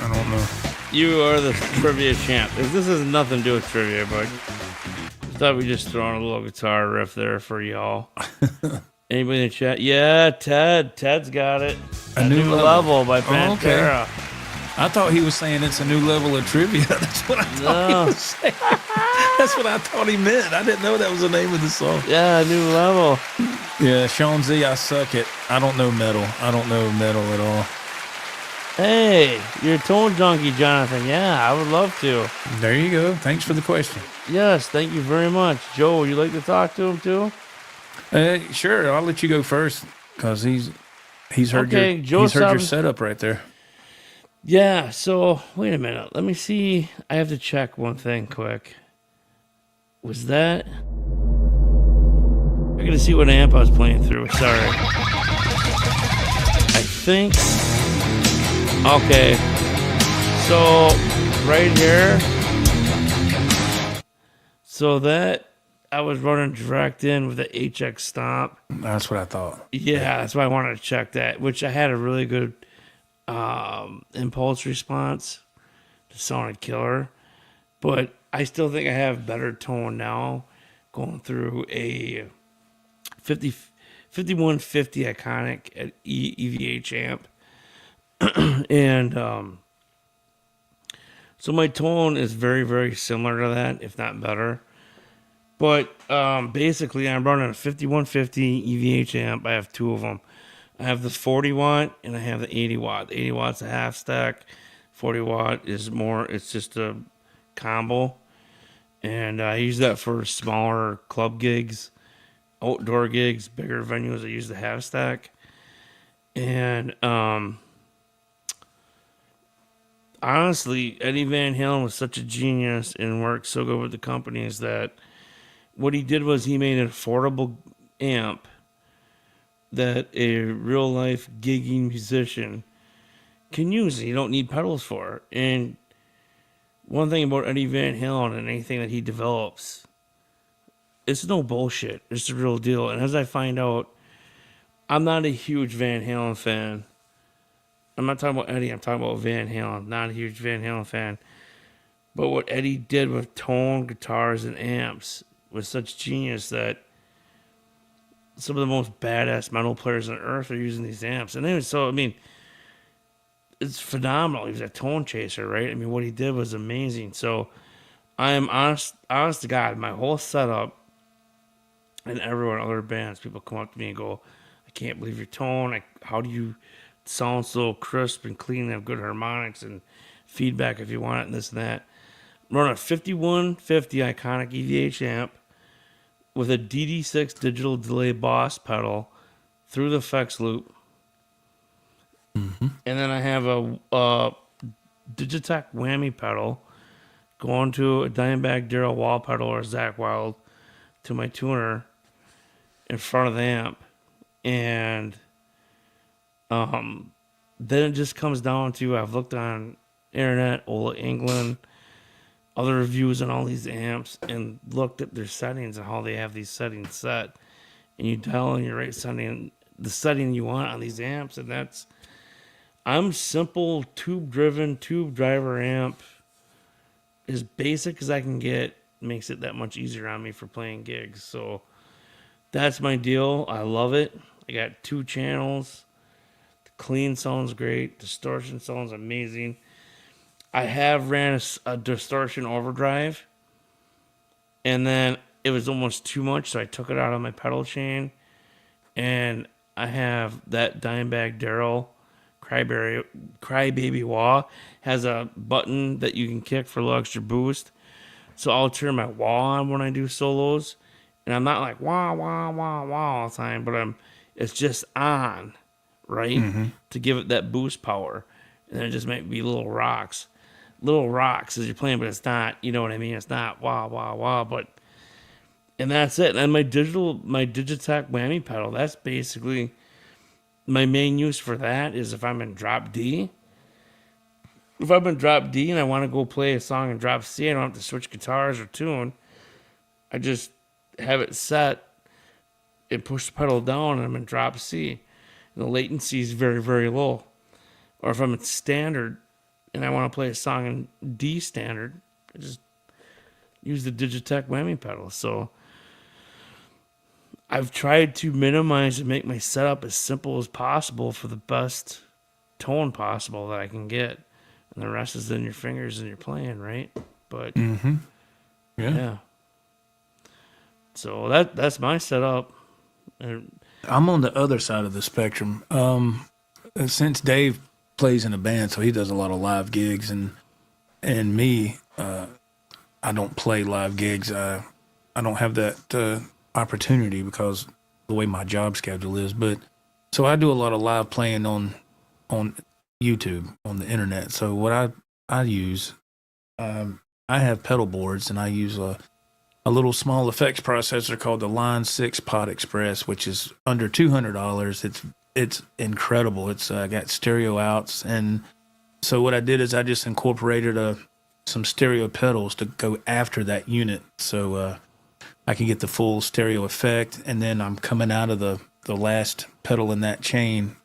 I don't know. You are the trivia champ. This has nothing to do with trivia, but thought we just throw in a little guitar riff there for y'all. Anybody in the chat? Yeah, Ted. Ted's got it. A new level by Pantera. Oh, okay. I thought he was saying it's a new level of trivia. That's what I thought he was saying. That's what I thought he meant. I didn't know that was the name of the song. Yeah, new level. Yeah, Sean Z, I suck it. I don't know metal. I don't know metal at all. Hey, you're a tone junkie, Jonathan. Yeah, I would love to. There you go. Thanks for the question. Yes, thank you very much. Joe, would you like to talk to him too? Sure, I'll let you go first because he's heard Okay, your Joe he's heard your Sub- setup right there. Yeah, so wait a minute. Let me see. I have to check one thing quick. Was that? I gotta see what amp I was playing through. Sorry. I think. Okay. So, right here. So that I was running direct in with the HX Stomp. That's what I thought. Yeah, that's why I wanted to check that, which I had a really good impulse response to Sonic Killer, but I still think I have better tone now going through a 5150 Iconic at EVH amp. And so my tone is very, very similar to that, if not better. But basically, I'm running a 5150 EVH amp. I have two of them. I have the 40 watt and I have the 80 watt. The 80 watt's a half stack. 40 watt is more, it's just a combo. And I use that for smaller club gigs, outdoor gigs, bigger venues. I use the half stack. And honestly, Eddie Van Halen was such a genius and worked so good with the companies that what he did was he made an affordable amp that a real life gigging musician can use. You don't need pedals for it. And one thing about Eddie Van Halen and anything that he develops, it's no bullshit. It's the real deal. And as I find out, I'm not a huge Van Halen fan. I'm not talking about Eddie, I'm talking about Van Halen. Not a huge Van Halen fan. But what Eddie did with tone, guitars, and amps was such genius that some of the most badass metal players on earth are using these amps. And anyway, so, I mean, it's phenomenal. He was a tone chaser, right? I mean, what he did was amazing. So I am honest to God, my whole setup and everyone, other bands, people come up to me and go, I can't believe your tone. How do you sound so crisp and clean and have good harmonics and feedback if you want it and this and that. Run a 5150 Iconic EVH amp with a DD6 digital delay Boss pedal through the effects loop. Mm-hmm. And then I have a Digitech whammy pedal going to a Dimebag Darrell wall pedal or a Zakk Wylde to my tuner in front of the amp. And then it just comes down to, I've looked on internet, Ola England, other reviews on all these amps, and looked at their settings and how they have these settings set. And you dial in your right setting, the setting you want on these amps, and I'm simple, tube driver amp, as basic as I can get, makes it that much easier on me for playing gigs. So that's my deal. I love it. I got 2 channels. The clean sounds great. Distortion sounds amazing. I have ran a distortion overdrive, and then it was almost too much, so I took it out of my pedal chain, and I have that Dimebag Darrell Crybaby Wah has a button that you can kick for a little extra boost. So I'll turn my wah on when I do solos, and I'm not like wah wah wah wah all the time, but it's just on, right? Mm-hmm. To give it that boost power, and then it just might be little rocks as you're playing, but it's not. You know what I mean? It's not wah wah wah, but and that's it. And my Digitech whammy pedal, that's basically my main use for that. Is if I'm in drop D. If I'm in drop D and I want to go play a song in drop C, I don't have to switch guitars or tune. I just have it set and push the pedal down, and I'm in drop C. And the latency is very, very low. Or if I'm in standard and I want to play a song in D standard, I just use the Digitech whammy pedal. So I've tried to minimize and make my setup as simple as possible for the best tone possible that I can get. And the rest is in your fingers and you're playing, right? But yeah. So that's my setup. I'm on the other side of the spectrum. Since Dave plays in a band, so he does a lot of live gigs, and me, I don't play live gigs. I don't have that opportunity because the way my job schedule is. But so I do a lot of live playing on YouTube, on the internet. So what I use, I have pedal boards, and I use a little small effects processor called the Line 6 Pod Express, which is under $200. It's incredible. It's got stereo outs, and so what I did is I just incorporated some stereo pedals to go after that unit, so I can get the full stereo effect. And then I'm coming out of the last pedal in that chain,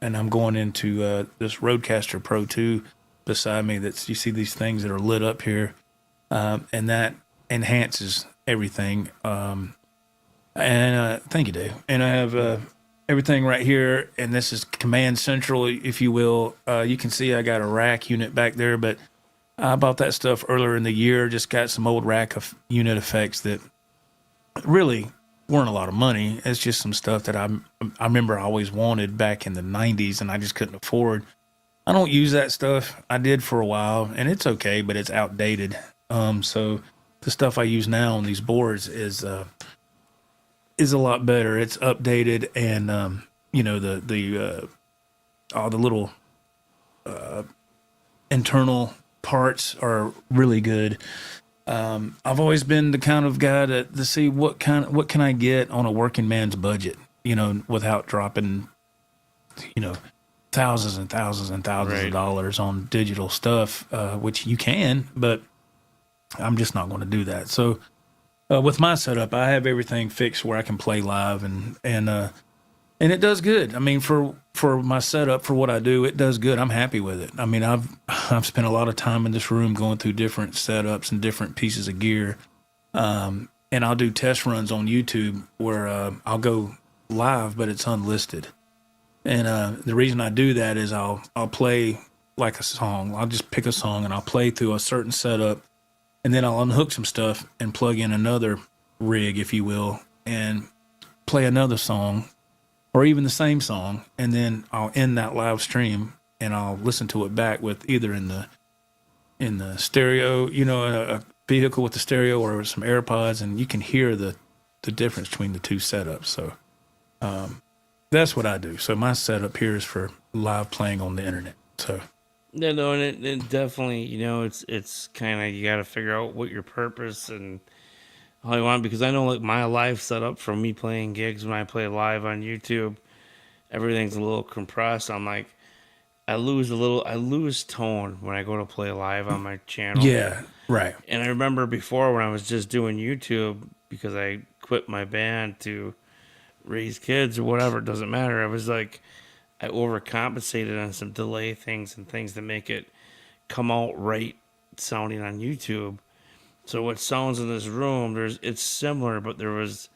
and I'm going into this Rodecaster Pro 2 beside me. You see these things that are lit up here, and that enhances everything. And thank you, Dave. And I have everything right here, and this is Command Central, if you will. You can see I got a rack unit back there, but I bought that stuff earlier in the year. Just got some old rack of unit effects that really weren't a lot of money. It's just some stuff that I remember I always wanted back in the 90s, and I just couldn't afford. I don't use that stuff. I did for a while, and it's okay, but it's outdated. So the stuff I use now on these boards is a lot better. It's updated, and all the little internal parts are really good. I've always been the kind of guy to see what can I get on a working man's budget, without dropping, thousands and thousands and thousands of dollars on digital stuff, which you can, but I'm just not going to do that. So with my setup, I have everything fixed where I can play live, and it does good. I mean, for my setup, for what I do, it does good. I'm happy with it. I mean, I've spent a lot of time in this room going through different setups and different pieces of gear, and I'll do test runs on YouTube where I'll go live, but it's unlisted. And the reason I do that is I'll play like a song. I'll just pick a song and I'll play through a certain setup, and then I'll unhook some stuff and plug in another rig, if you will, and play another song, or even the same song, and then I'll end that live stream and I'll listen to it back with either in the stereo, a vehicle with the stereo, or some AirPods, and you can hear the difference between the two setups. So that's what I do. So my setup here is for live playing on the internet. So Yeah, no, and it definitely, it's kind of, you got to figure out what your purpose and how you want, because I know, like, my live setup from me playing gigs when I play live on YouTube, everything's a little compressed. I'm like, I lose tone when I go to play live on my channel. yeah, right. And I remember before when I was just doing YouTube, because I quit my band to raise kids or whatever, it doesn't matter. I was like, I overcompensated on some delay things and things to make it come out right sounding on YouTube. So what sounds in this room, it's similar, but there's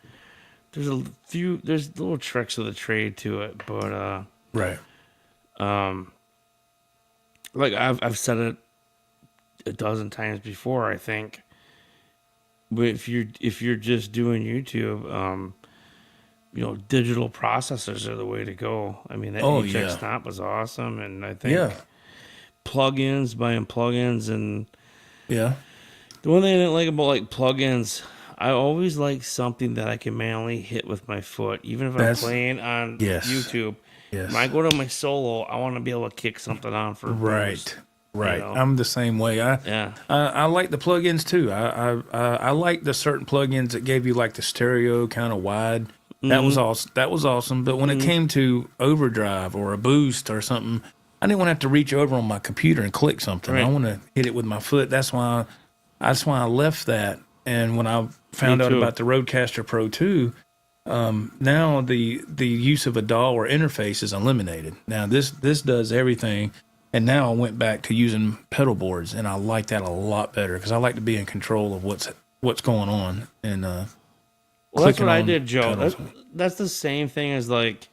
little tricks of the trade to it. But Right. like I've said it a dozen times before, I think. But if you're just doing YouTube, digital processors are the way to go. I mean, that HX Stomp was awesome, and I think buying plugins, and Yeah. the one thing I didn't like about like plugins, I always like something that I can manually hit with my foot, even if I'm playing on YouTube. Yes. When I go to my solo, I want to be able to kick something on for a boost, Right. you know? I'm the same way. I like the plugins too. I like the certain plugins that gave you like the stereo kind of wide. That was awesome. That was awesome. But when it came to overdrive or a boost or something, I didn't want to have to reach over on my computer and click something. Right. I want to hit it with my foot. That's why I left that. And when I found out about the Rodecaster Pro 2, now the use of a DAW or interface is eliminated. Now this does everything. And now I went back to using pedal boards, and I like that a lot better because I like to be in control of what's going on. And well, that's what I on did, Joe. pedals. That's the same thing as, like,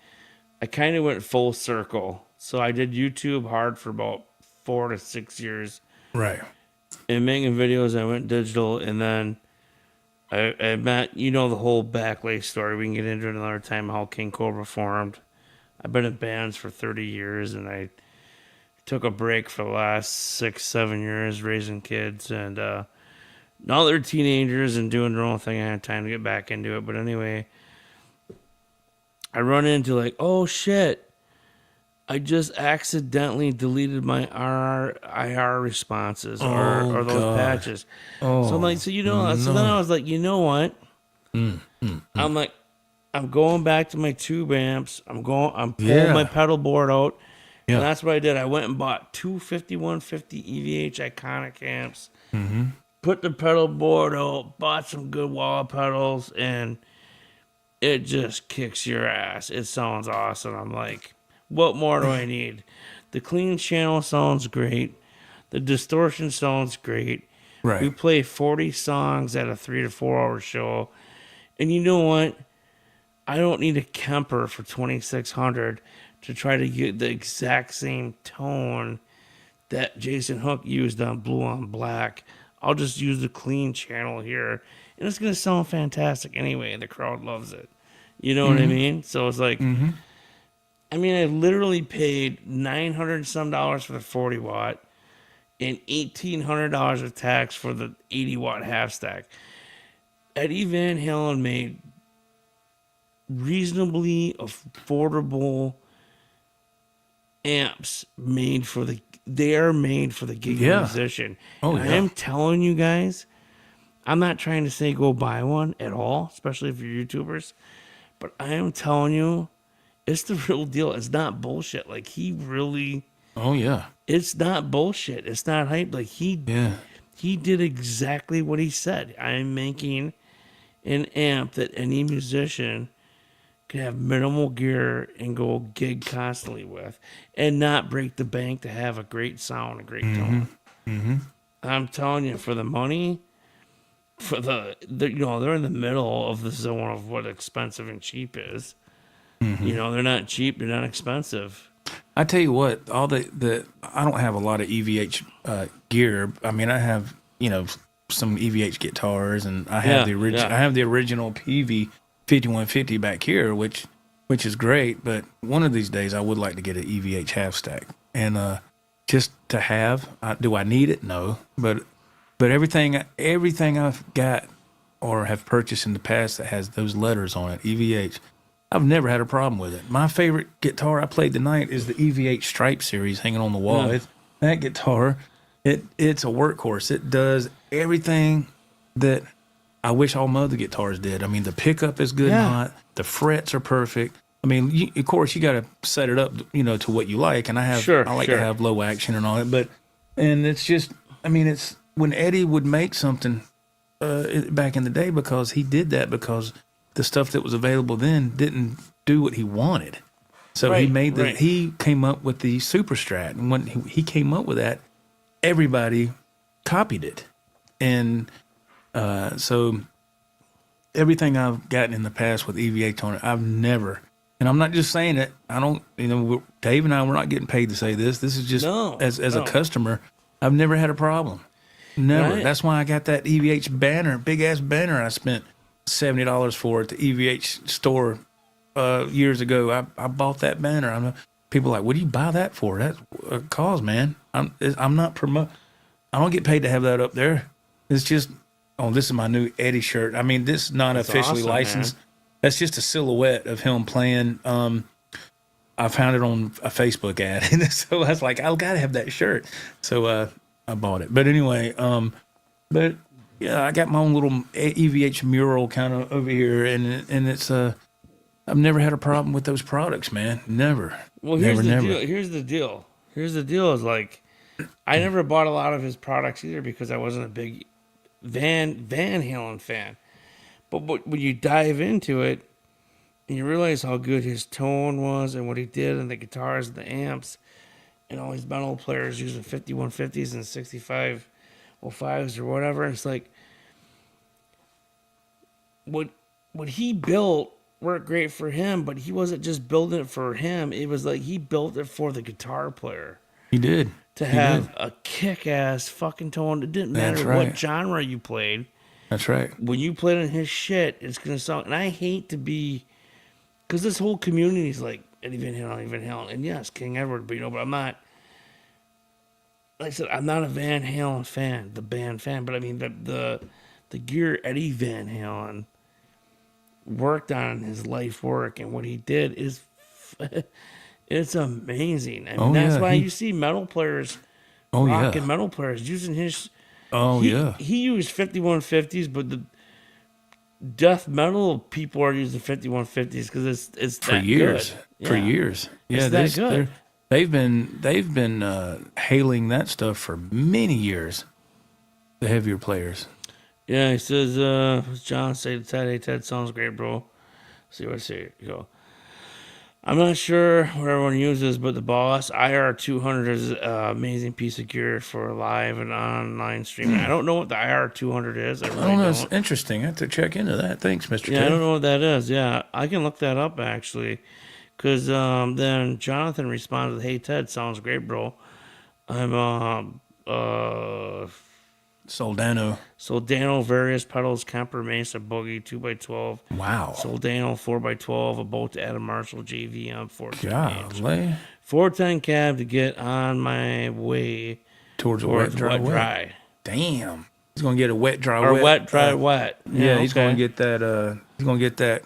I kind of went full circle. So I did YouTube hard for about 4 to 6 years. Right. And making videos, I went digital, and then I met, the whole Backlay story. We can get into it another time, how King Cobra formed. I've been in bands for 30 years, and I took a break for the last 6-7 years raising kids, and now they're teenagers and doing their own thing. I had time to get back into it. But anyway, I run into like, oh shit, I just accidentally deleted my IR responses or those God. patches. So I'm like, so so then I was like, you know what? I'm like, I'm going back to my tube amps. I'm pulling Yeah. my pedal board out. Yeah. And that's what I did. I went and bought two 5150 EVH Iconic amps, put the pedal board out, bought some good wall pedals, and it just kicks your ass. It sounds awesome. I'm like, what more do I need? The clean channel sounds great. The distortion sounds great. Right. We play 40 songs at a 3 to 4 hour show. And you know what? I don't need a Kemper for 2600 to try to get the exact same tone that Jason Hook used on Blue on Black. I'll just use the clean channel here, and it's going to sound fantastic anyway, and the crowd loves it. You know what I mean? So it's like, I mean, I literally paid $900 and some for the 40 watt and $1,800 of tax for the 80 watt half stack. Eddie Van Halen made reasonably affordable amps they are made for the gig musician. Oh, And yeah. I am telling you guys, I'm not trying to say go buy one at all, especially if you're YouTubers, but I am telling you, it's the real deal. It's not bullshit. Like Oh yeah. it's not bullshit. It's not hype. Like he did exactly what he said. I'm making an amp that any musician can have minimal gear and go gig constantly with and not break the bank to have a great sound, a great tone. I'm telling you, for the money, they're in the middle of the zone of what expensive and cheap is. They're not cheap, they're not expensive. I tell you what, all the I don't have a lot of EVH gear. I mean, I have some EVH guitars, and I have I have the original PV 5150 back here, which is great. But one of these days, I would like to get an EVH half stack, and just to have. Do I need it? No, but everything I've got or have purchased in the past that has those letters on it, EVH. I've never had a problem with it. My favorite guitar I played tonight is the EVH Stripe series hanging on the wall. That guitar, it's a workhorse. It does everything that I wish all my other guitars did. I mean, the pickup is good and hot. The frets are perfect. I mean, of course, you got to set it up, to what you like. And I like to have low action and all that. And it's just, I mean, it's when Eddie would make something back in the day, because he did that because the stuff that was available then didn't do what he wanted. So he came up with the Super Strat. And when he came up with that, everybody copied it. And so everything I've gotten in the past with EVH on it, I've never, and I'm not just saying it, I don't, Dave and I, we're not getting paid to say this. This is just as a customer, I've never had a problem. Never. Right. That's why I got that EVH banner, big ass banner I spent $70 for at the EVH store years ago. I bought that banner. People are like, what do you buy that for? That's a cause, man. I'm not I don't get paid to have that up there. It's just, this is my new Eddie shirt. I mean, this is not officially licensed. Man. That's just a silhouette of him playing. I found it on a Facebook ad, and so I was like, I gotta have that shirt. So I bought it. But anyway, but yeah, I got my own little EVH mural kind of over here, and it's I've never had a problem with those products, man. Never. Well, here's the deal. Here's the deal is like, I never bought a lot of his products either because I wasn't a big Van Halen fan. But when you dive into it and you realize how good his tone was and what he did and the guitars and the amps and all these metal players using 5150s and 6505s or whatever, it's like what he built worked great for him, but he wasn't just building it for him. It was like he built it for the guitar player. He did. To have a kick-ass fucking tone. It didn't matter what genre you played. That's right. When you played on his shit, it's going to sound... And I hate to be... Because this whole community is like, Eddie Van Halen. And yes, King Edward, but but I'm not... Like I said, I'm not a Van Halen fan, the band fan. But I mean, the gear Eddie Van Halen worked on, his life work, and what he did is it's amazing. I mean, Oh, that's yeah, why he- you see metal players, Oh rock yeah. and metal players using his. Oh yeah. He used 5150s, but the death metal people are using 5150s because it's For that years. good. For Yeah. years. Yeah, It's that good. they've been hailing that stuff for many years. The heavier players. Yeah, he says, John say to Ted, hey, Ted, sounds great, bro. See what I say. You go. I'm not sure what everyone uses, but the Boss IR200 is an amazing piece of gear for live and online streaming. I don't know what the IR200 is. I really I don't know. It's don't. interesting. I have to check into that. Thanks, Mr. Yeah, Ted. I don't know what that is. Yeah, I can look that up, actually. Because then Jonathan responded with, hey, Ted, sounds great, bro. I'm Soldano. Soldano, various pedals, Kemper, Mesa, Boogie, 2x12. Wow. Soldano, 4x12, about to add a Marshall JVM 410 inch. Golly. 410 cab to get on my way Towards a towards wet, dry. Damn. He's gonna get a wet, dry, Or wet. wet, dry, wet. Yeah, he's okay. gonna get that. He's gonna get that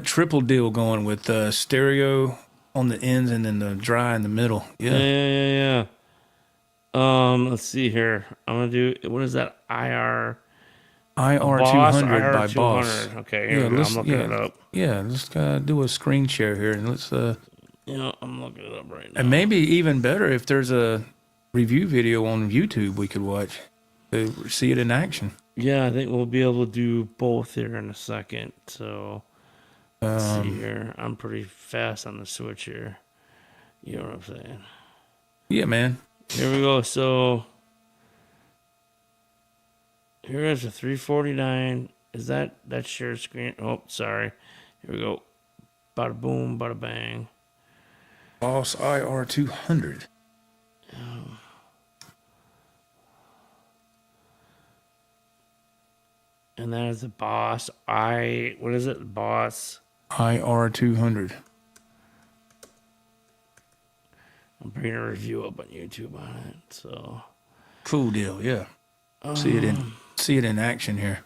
triple deal going with stereo on the ends and then the dry in the middle. Yeah. Let's see here. I'm gonna do, what is that? IR Boss 200 by IR200. Boss. Okay, here we go. I'm looking it up. Yeah, let's do a screen share here and let's. Yeah, I'm looking it up right now. And maybe even better if there's a review video on YouTube we could watch to see it in action. Yeah, I think we'll be able to do both here in a second. So let's see here. I'm pretty fast on the switch here. You know what I'm saying? Yeah, man. Here we go. So here is a 349. Is that shared screen? Oh, sorry. Here we go. Bada boom, bada bang. Boss IR 200. And that is the Boss. What is it? Boss. IR 200. I'm bringing a review up on YouTube on it. So Cool deal. Yeah. See it in action here.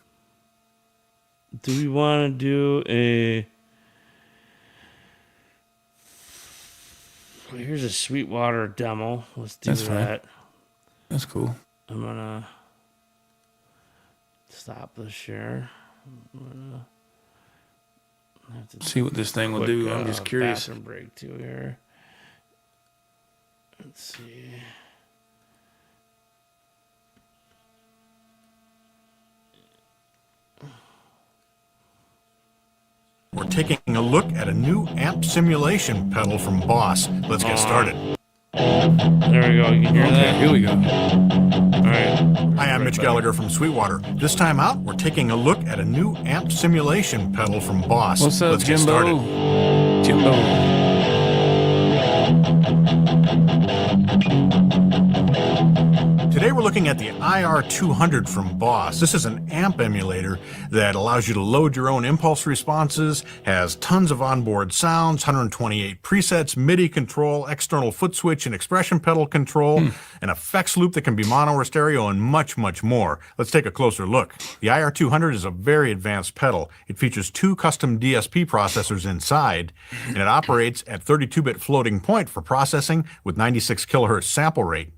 do we want to do a? Here's a Sweetwater demo. Let's do That's fine. that. That's cool. I'm gonna stop the share. I have to See what this thing will quick, do. I'm just curious. Bathroom break too here. Let's see. We're taking a look at a new amp simulation pedal from Boss. Let's get started. There we go. You can hear Okay, that. here we go. All right. Hi, I'm Mitch Gallagher from Sweetwater. This time out, we're taking a look at a new amp simulation pedal from Boss. What's up, Let's get Jimbo? started. Jimbo. Today we're looking at the IR200 from Boss. This is an amp emulator that allows you to load your own impulse responses, has tons of onboard sounds, 128 presets, MIDI control, external foot switch and expression pedal control, an effects loop that can be mono or stereo, and much, much more. Let's take a closer look. The IR200 is a very advanced pedal. It features 2 custom DSP processors inside, and it operates at 32-bit floating point for processing with 96 kilohertz sample rate.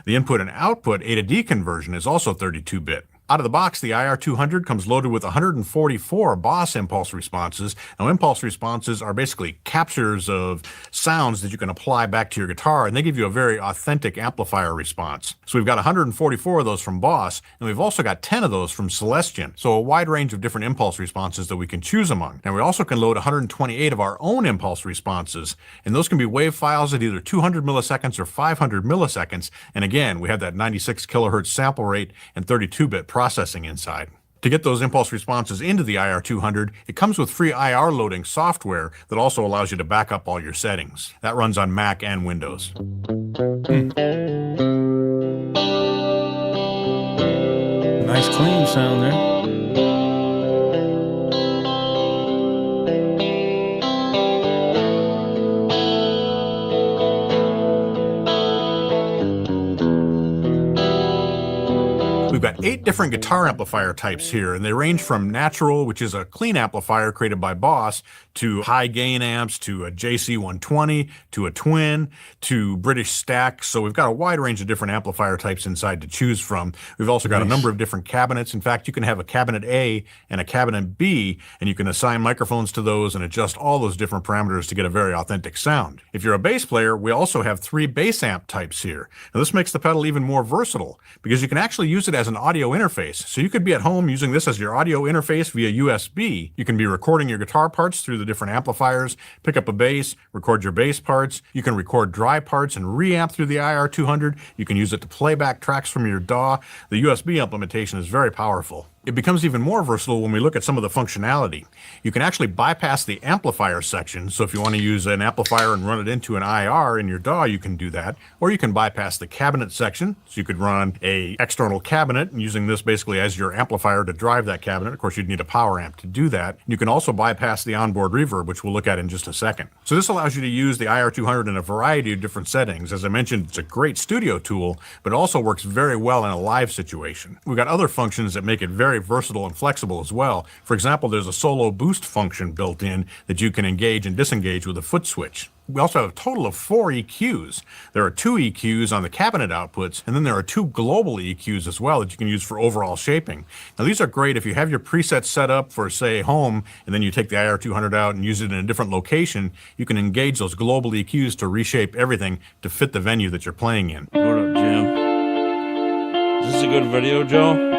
The input and output A to D conversion is also 32-bit. Out of the box, the IR200 comes loaded with 144 Boss impulse responses. Now, impulse responses are basically captures of sounds that you can apply back to your guitar, and they give you a very authentic amplifier response. So we've got 144 of those from Boss, and we've also got 10 of those from Celestion. So a wide range of different impulse responses that we can choose among. Now, we also can load 128 of our own impulse responses, and those can be wave files at either 200 milliseconds or 500 milliseconds. And again, we have that 96 kilohertz sample rate and 32-bit processing inside. To get those impulse responses into the IR200, it comes with free IR loading software that also allows you to back up all your settings. That runs on Mac and Windows. Nice clean sound there. We've got 8 different guitar amplifier types here, and they range from natural, which is a clean amplifier created by Boss, to high gain amps, to a JC120, to a Twin, to British Stack. So we've got a wide range of different amplifier types inside to choose from. We've also got a number of different cabinets. In fact, you can have a cabinet A and a cabinet B, and you can assign microphones to those and adjust all those different parameters to get a very authentic sound. If you're a bass player, we also have 3 bass amp types here. Now this makes the pedal even more versatile because you can actually use it as an audio interface. So you could be at home using this as your audio interface via USB. You can be recording your guitar parts through the different amplifiers, pick up a bass, record your bass parts. You can record dry parts and reamp through the IR200. You can use it to play back tracks from your DAW. The USB implementation is very powerful. It becomes even more versatile when we look at some of the functionality. You can actually bypass the amplifier section, so if you want to use an amplifier and run it into an IR in your DAW, you can do that. Or you can bypass the cabinet section, so you could run a external cabinet, and using this basically as your amplifier to drive that cabinet. Of course, you'd need a power amp to do that. You can also bypass the onboard reverb, which we'll look at in just a second. So this allows you to use the IR200 in a variety of different settings. As I mentioned, it's a great studio tool, but it also works very well in a live situation. We've got other functions that make it very versatile and flexible as well. For example, there's a solo boost function built in that you can engage and disengage with a foot switch. We also have a total of 4 EQs. There are 2 EQs on the cabinet outputs, and then there are 2 global EQs as well that you can use for overall shaping. Now these are great if you have your presets set up for, say, home, and then you take the IR200 out and use it in a different location. You can engage those global EQs to reshape everything to fit the venue that you're playing in. What up, Jim? Is this a good video, Joe?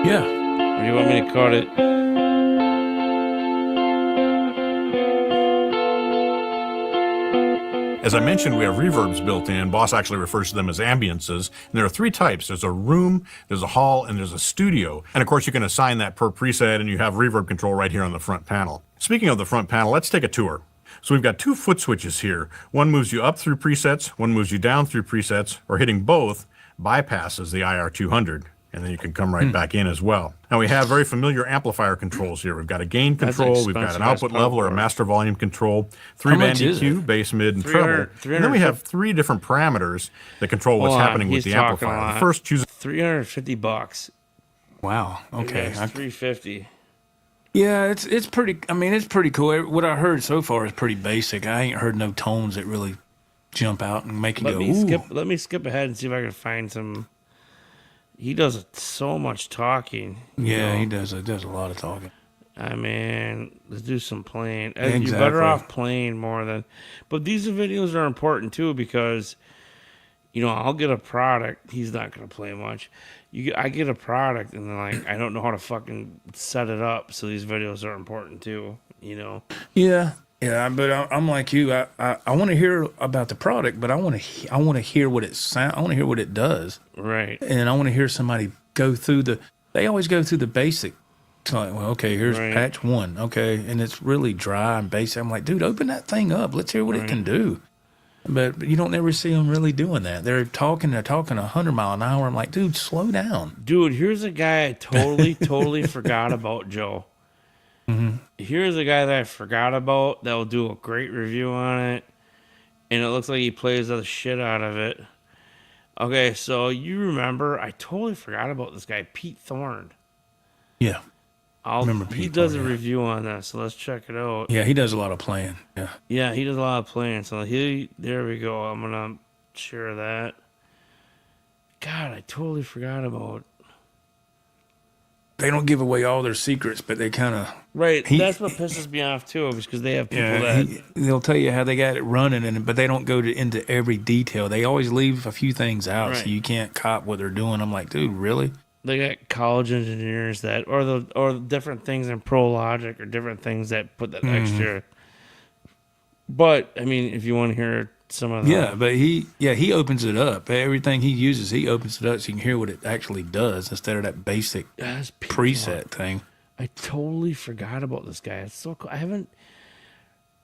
Yeah. Or do you want me to cut it? As I mentioned, we have reverbs built in. Boss actually refers to them as ambiances. And there are 3 types. There's a room, there's a hall, and there's a studio. And of course, you can assign that per preset, and you have reverb control right here on the front panel. Speaking of the front panel, let's take a tour. So we've got 2 foot switches here. One moves you up through presets, one moves you down through presets, or hitting both bypasses the IR200. And then you can come right back in as well. Now we have very familiar amplifier controls here. We've got a gain control, we've got an output level or a master volume control, 3-band EQ, bass, mid, and treble. And then we have 3 different parameters that control what's happening with the amplifier. The first chooses $350. Wow. Okay. It's $350. Yeah, it's pretty. I mean, it's pretty cool. What I heard so far is pretty basic. I ain't heard no tones that really jump out and make you go, ooh. Let me skip ahead and see if I can find some. He does so much talking. Yeah, he does. He does a lot of talking. I mean, let's do some playing. Exactly. You're better off playing more than. But these videos are important too because, I'll get a product. He's not gonna play much. I get a product and then I don't know how to fucking set it up. So these videos are important too. Yeah. Yeah, but I'm like you. I want to hear about the product, but I want to hear what it sound. I want to hear what it does. Right. And I want to hear somebody go through They always go through the basic. It's like, well, okay, here's patch 1. Okay, and it's really dry and basic. I'm like, dude, open that thing up. Let's hear what it can do. But you don't ever see them really doing that. They're talking 100 mile an hour. I'm like, dude, slow down. Dude, here's a guy I totally forgot about, Joe. Mm-hmm. Here's a guy that I forgot about that will do a great review on it, and it looks like he plays the shit out of it. Okay, so you remember, I totally forgot about this guy, Pete Thorne. Yeah. He does a review on that, so let's check it out. Yeah, he does a lot of playing. Yeah. Yeah, he does a lot of playing. So there we go. I'm going to share that. God, I totally forgot about. They don't give away all their secrets, but they kind of... Right, that's what pisses me off, too, because they have people they'll tell you how they got it running, but they don't go into every detail. They always leave a few things out, so you can't cop what they're doing. I'm like, dude, really? They got college engineers or different things in Pro Logic or different things that put that extra. But, I mean, if you want to hear some of that. Yeah, but he opens it up. Everything he uses, he opens it up so you can hear what it actually does instead of that basic preset thing. I totally forgot about this guy. It's so cool. I haven't.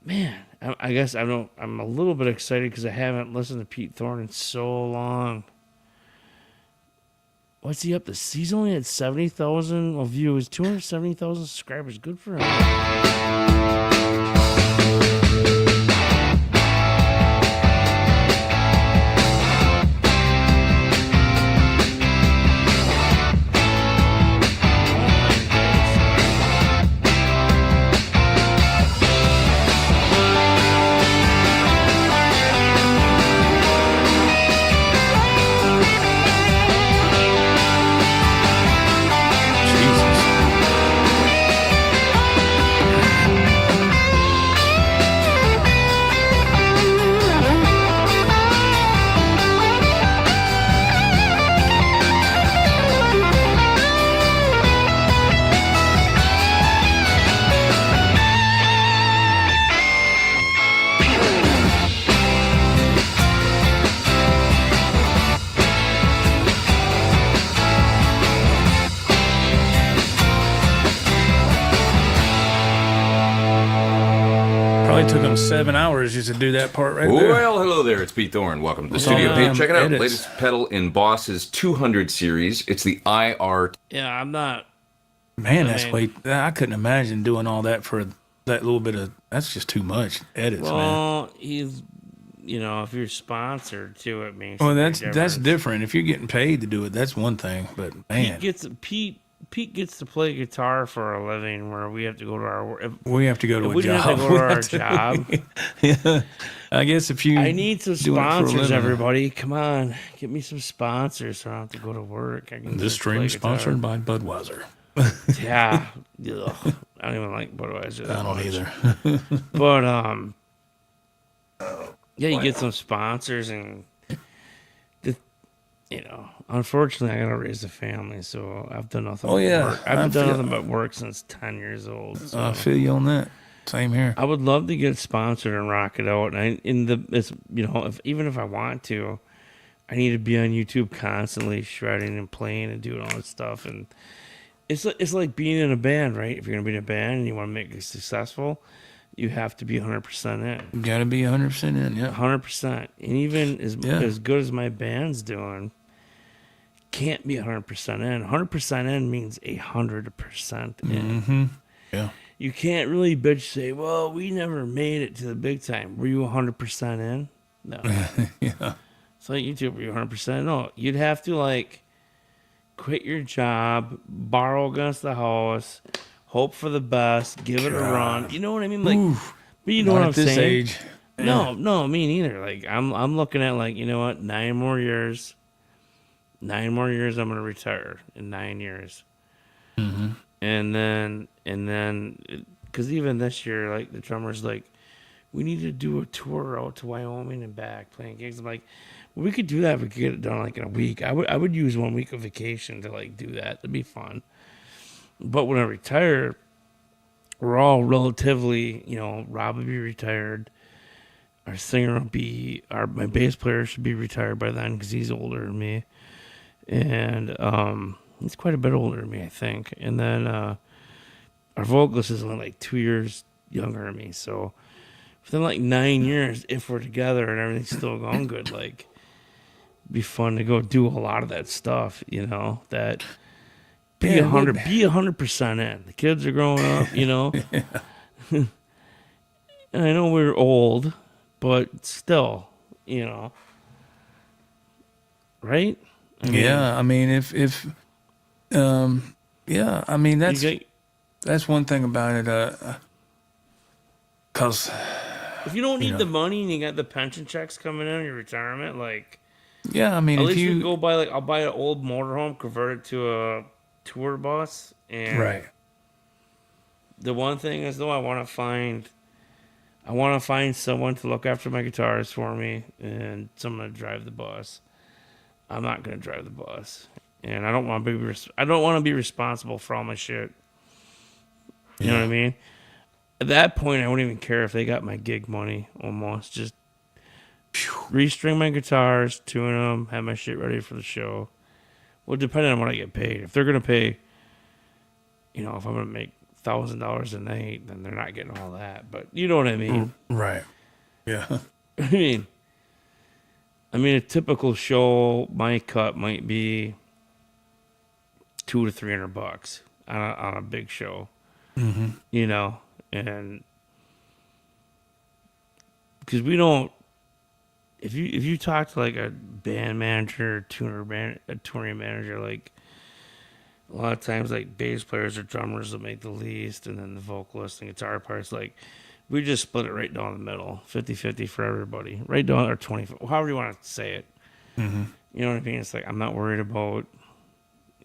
Man, I guess I'm a little bit excited because I haven't listened to Pete Thorne in so long. What's he up to? He's only at 70,000 views, 270,000 subscribers. Good for him. only took them 7 hours just to do that part right there. Well, hello there. It's Pete Thorne. Welcome to the studio. all Hey, them check it out. edits. Latest pedal in Boss's 200 series. It's the IR. Yeah, I'm not. Man, I that's mean- way. I couldn't imagine doing all that for that little bit of. That's just too much edits, man. Well, he's, if you're sponsored to it, means Well, that's different. If you're getting paid to do it, that's one thing. But man, Pete gets to play guitar for a living, where we have to go to our. If we have to go to a we didn't job. have to go to We our have to- job, Yeah. I guess if you. I need some do it for a sponsors. living. Everybody, come on, get me some sponsors, so I don't have to go to work. I can This just play stream guitar. sponsored by Budweiser. Yeah, ugh. I don't even like Budweiser. that I don't much. either. But yeah, you get some sponsors, and unfortunately, I gotta raise a family, so I've done nothing. Oh, but yeah. work. I've I done feel- nothing but work since 10 years old. So. I feel you on that. Same here. I would love to get sponsored and rock it out. And even if I want to, I need to be on YouTube constantly shredding and playing and doing all this stuff. And it's like being in a band, right? If you're gonna be in a band and you want to make it successful, you have to be 100% in. You got to be 100% in. Yeah. 100%. And even Yeah. as good as my band's doing, can't be 100% in. 100% in means 100% in. Mm-hmm. Yeah. You can't really bitch say, well, we never made it to the big time. Were you 100% in? No. Yeah. It's like YouTube, were you 100%? No. You'd have to, quit your job, borrow against the house, hope for the best, give it a run. You know what I mean? But you know Not what at I'm this saying? age. No, me neither. I'm looking at, you know what? 9 more years. 9 more years, I'm going to retire in 9 years. Mm-hmm. And then, because even this year, the drummer's like, we need to do a tour out to Wyoming and back playing gigs. I'm like, well, we could do that if we could get it done in a week. I would use 1 week of vacation to do that. It'd be fun. But when I retire, we're all relatively, Rob will be retired. Our singer will be, my bass player should be retired by then because he's older than me. And he's quite a bit older than me, I think. And then our vocalist is only 2 years younger than me. So within 9 years, if we're together and everything's still going good, it'd be fun to go do a lot of that stuff, that be Yeah, it would. 100% in. The kids are growing up, And I know we're old, but still, right? I mean, Yeah. I mean, yeah. I mean, you that's one thing about it. Cause if you don't need the money and you got the pension checks coming in your retirement, yeah, I mean, at if least you we go buy I'll buy an old motorhome, convert it to a tour bus, and right. the one thing is though I want to find someone to look after my guitars for me and someone to drive the bus. I'm not gonna drive the bus, and I don't want to be responsible for all my shit. You know what I mean? At that point, I wouldn't even care if they got my gig money. Almost just restring my guitars, tune them, have my shit ready for the show. Well, depending on what I get paid. If they're gonna pay, if I'm gonna make $1,000 a night, then they're not getting all that. But you know what I mean? Right. Yeah. I mean, a typical show, my cut might be $200 to $300 on a big show. Mm-hmm. And because we don't, if you talk to a band manager, a touring manager, a lot of times bass players or drummers will make the least, and then the vocalist and guitar parts we just split it right down the middle, 50-50 for everybody, right down, or 20, however you want to say it. Mm-hmm. You know what I mean? It's I'm not worried about,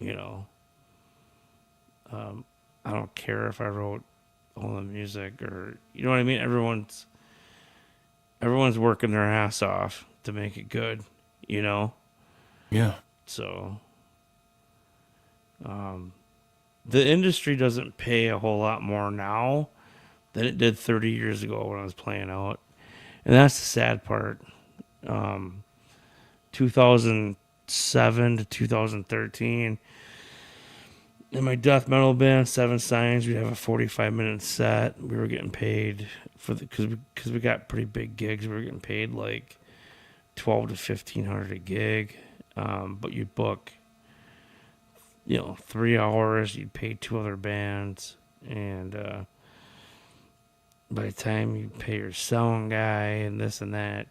I don't care if I wrote all the music or, you know what I mean? Everyone's working their ass off to make it good, Yeah. So, the industry doesn't pay a whole lot more now than it did 30 years ago when I was playing out. And that's the sad part. 2007 to 2013, In my death metal band, Seven Signs, we'd have a 45-minute set. We were getting paid for because we got pretty big gigs. We were getting paid like 12 to 1,500 a gig, but you'd book, 3 hours. You'd pay 2 other bands, and by the time you pay your sound guy and this and that,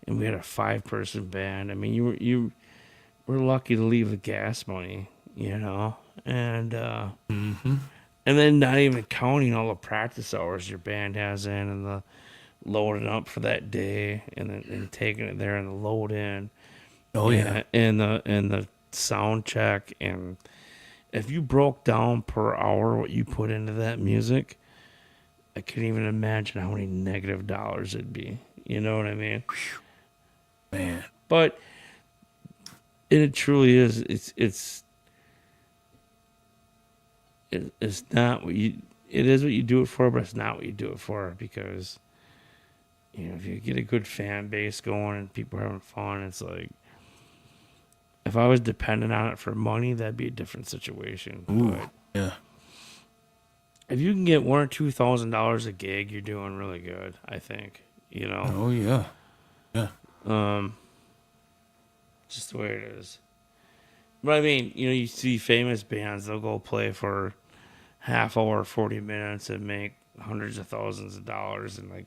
and we had a 5-person band. I mean, you were lucky to leave with gas money, and and then not even counting all the practice hours your band has in and the loading up for that day and then taking it there and the load in. Oh yeah. And the sound check, and if you broke down per hour what you put into that music, I can't even imagine how many negative dollars it'd be. You know what I mean? Man. But it truly is. It's not what you. It is what you do it for, but it's not what you do it for, because if you get a good fan base going and people are having fun, it's like, if I was dependent on it for money, that'd be a different situation. Ooh, but yeah. if you can get $1,000 or $2,000 a gig, you're doing really good, I think. Oh yeah. Yeah. Just the way it is. But I mean, you see famous bands, they'll go play for half hour, 40 minutes and make hundreds of thousands of dollars. And like,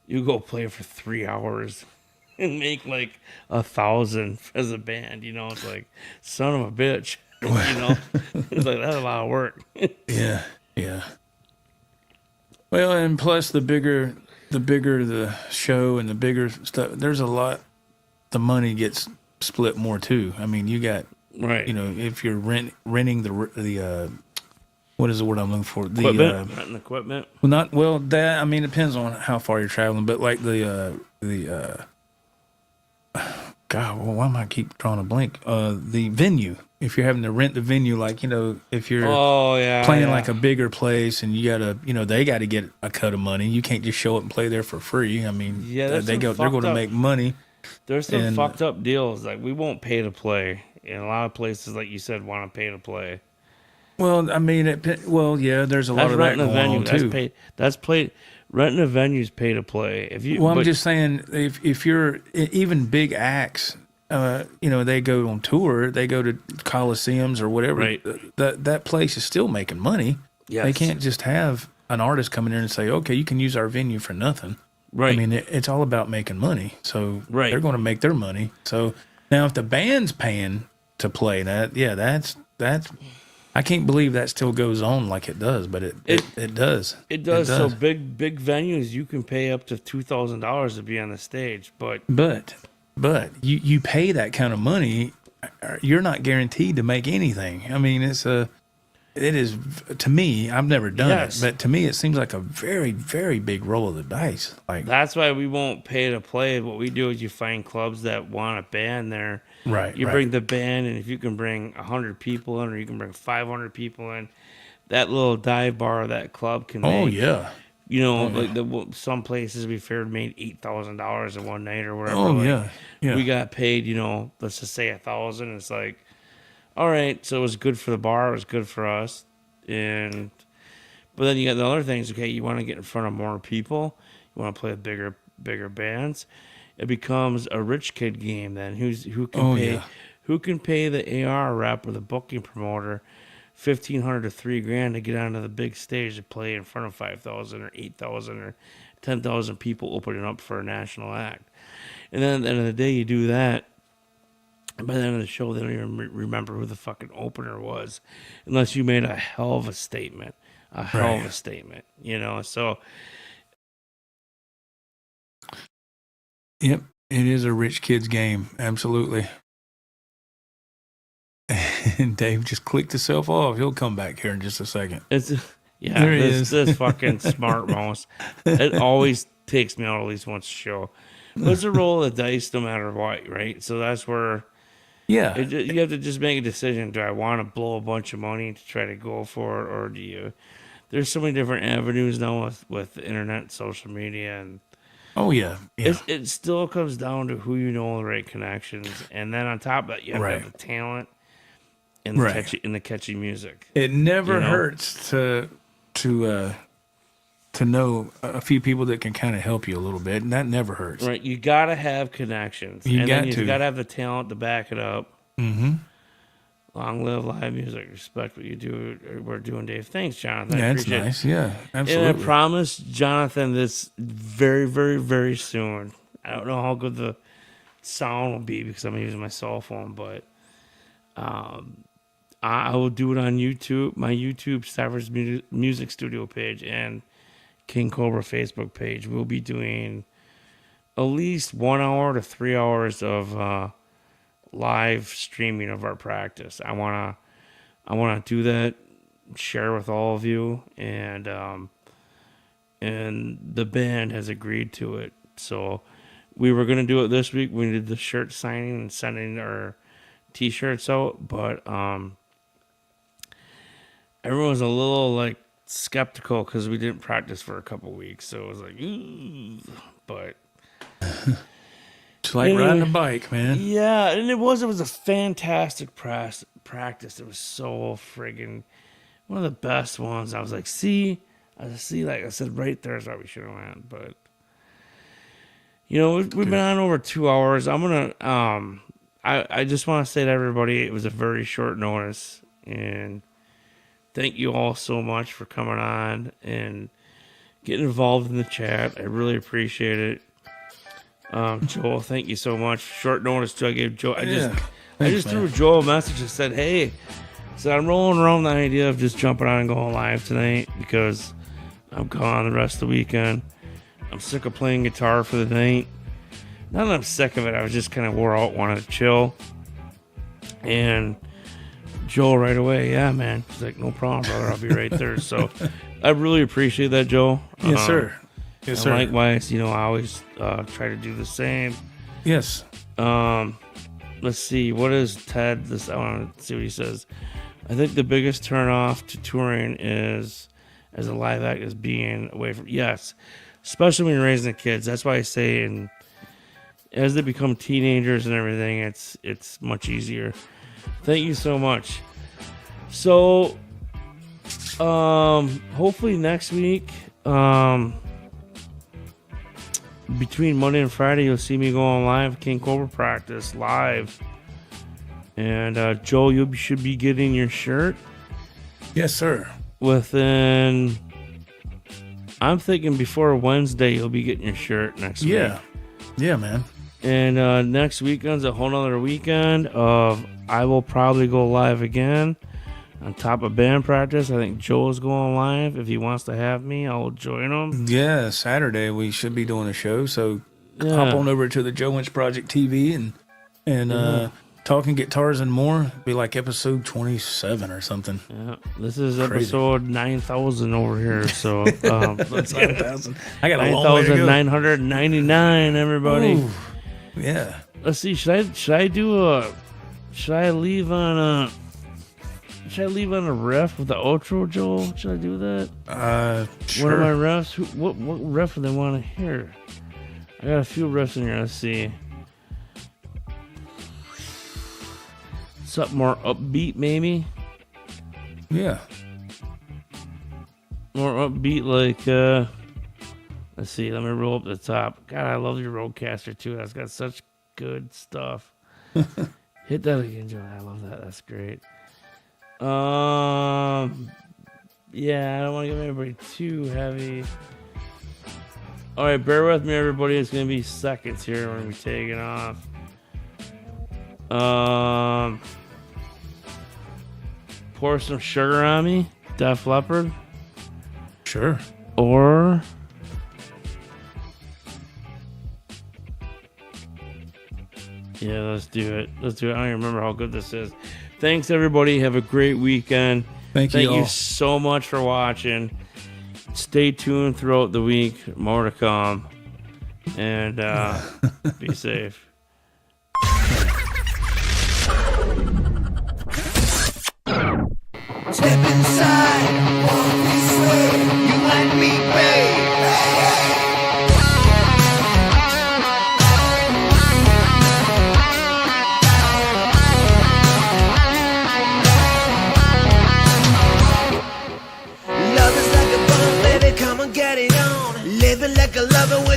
you go play for 3 hours and make like 1,000 as a band, it's like, son of a bitch, it's like, that's a lot of work. Yeah. Yeah. Well, and plus the bigger the show and the bigger stuff, there's a lot, the money gets split more too. I mean, you got, right. If you're renting the what is the word I'm looking for? Equipment? Renting equipment? That, I mean, it depends on how far you're traveling, but like God, well, why am I keep drawing a blank? The venue. If you're having to rent the venue, like, if you're playing like a bigger place and you gotta, they got to get a cut of money. You can't just show up and play there for free. I mean, they're going to make money. There's some fucked up deals. Like, we won't pay to play. And a lot of places, like you said, want to pay to play. Well, I mean, there's a lot of that going on too. That's paid. Renting a venue's pay to play. I'm just saying, if you're even big acts, they go on tour, they go to coliseums or whatever. Right. That place is still making money. Yes. They can't just have an artist come in there and say, okay, you can use our venue for nothing. Right. I mean, it's all about making money. So right. They're going to make their money. So now if the band's paying to play that's I can't believe that still goes on like it does, but it does. It does. So big venues, you can pay up to $2,000 to be on the stage, but you pay that kind of money, you're not guaranteed to make anything. I mean, it is, to me, I've never done it, but to me it seems like a very, very big roll of the dice. Like, that's why we won't pay to play. What we do is you find clubs that want a band there. Right. You bring the band, and if you can bring 100 people in, or you can bring 500 people in, that little dive bar of that club can make, some places we figured made $8,000 in one night or whatever. Oh, yeah. Yeah. We got paid, let's just say 1,000. It's like, all right, so it was good for the bar, it was good for us, but then you got the other things. Okay, you want to get in front of more people, you want to play with bigger bands. It becomes a rich kid game then. Who can pay the AR rep or the booking promoter $1,500 to $3,000 to get onto the big stage to play in front of 5,000 or 8,000 or 10,000 people opening up for a national act. And then at the end of the day, you do that. And by the end of the show, they don't even remember who the fucking opener was, unless you made a hell of a statement. So. Yep, it is a rich kid's game, absolutely. And Dave just clicked himself off. He'll come back here in just a second. This fucking smart mouse. It always takes me out at least once a show. But it's a roll of the dice no matter what, right? So that's where... Yeah. You have to just make a decision. Do I want to blow a bunch of money to try to go for it, or do you... There's so many different avenues now with the internet, social media, and... Oh, yeah. It still comes down to who you know, the right connections. And then on top of that, you have to have the talent. in the Right. catchy music. It never You know? hurts to know a few people that can kind of help you a little bit, and that never hurts. Right, you gotta have connections. You and got then to. You gotta have the talent to back it up. Mm-hmm. Long live live music. Respect what you do. We're doing, Dave. Thanks, Jonathan. I Yeah, it's appreciate it. nice. Yeah, absolutely. And I promise Jonathan this very, very, very soon. I don't know how good the sound will be because I'm using my cell phone, but I will do it on YouTube, my YouTube Stafford's Music Studio page and King Cobra Facebook page. We'll be doing at least 1 hour to 3 hours of live streaming of our practice. I wanna do that, share with all of you, and the band has agreed to it. So we were gonna do it this week. We did the shirt signing and sending our T-shirts out, but everyone's a little like skeptical because we didn't practice for a couple weeks. So it was like, ooh, but. It's like riding a bike, man. Yeah, and it was a fantastic practice. It was so friggin' one of the best ones. I was like, like I said, right there's why we should have went. But you know, we've been on over 2 hours. I'm gonna I just want to say to everybody, it was a very short notice, and thank you all so much for coming on and getting involved in the chat. I really appreciate it. Joel, thank you so much. Short notice too. I gave Joel. I just threw Joel a message and said, "Hey," I'm rolling around the idea of just jumping on and going live tonight because I'm gone the rest of the weekend. I'm sick of playing guitar for the night. Not that I'm sick of it. I was just kind of wore out, wanted to chill. And Joel right away, yeah, man. He's like, no problem, brother. I'll be right there. So I really appreciate that, Joel. Yes, sir. Yes, sir. Likewise, I always try to do the same. Yes. Let's see. What is Ted? I want to see what he says. I think the biggest turnoff to touring is, as a live act, is being away from. Yes, especially when you're raising the kids. That's why I say, and as they become teenagers and everything, it's much easier. Thank you so much. So, hopefully next week, between Monday and Friday, you'll see me go on live King Cobra practice live. And Joel, you should be getting your shirt. Yes, sir. Within, I'm thinking before Wednesday, you'll be getting your shirt next week. Yeah, man. And next weekend's a whole nother weekend of I will probably go live again on top of band practice. I think Joel's going live. If he wants to have me, I'll join him. Yeah, Saturday we should be doing a show, so hop on over to the Joe Winch Project TV and talking guitars and more. Be like episode 27 or something. Yeah, this is episode 9,000 over here. So That's 9,000. I got a long way to go. 9,999. Everybody. Ooh, yeah. Let's see. Should I leave on a riff with the outro, Joel? Should I do that? Sure. What are my riffs? What riff do they want to hear? I got a few riffs in here. Let's see. Something more upbeat, maybe. Yeah. More upbeat, like let's see. Let me roll up the top. God, I love your Rodecaster too. That's got such good stuff. Hit that again, Joe. I love that. That's great. Yeah, I don't want to get everybody too heavy. All right, bear with me, everybody. It's gonna be seconds here. We're gonna be taking off. Pour some sugar on me, Def Leppard. Sure. Or yeah, let's do it. I don't even remember how good this is. Thanks, everybody. Have a great weekend. Thank you all. So much for watching. Stay tuned throughout the week. More to come. And be safe. Step inside, walk this way, you and me, babe. carry on. Living like a lover when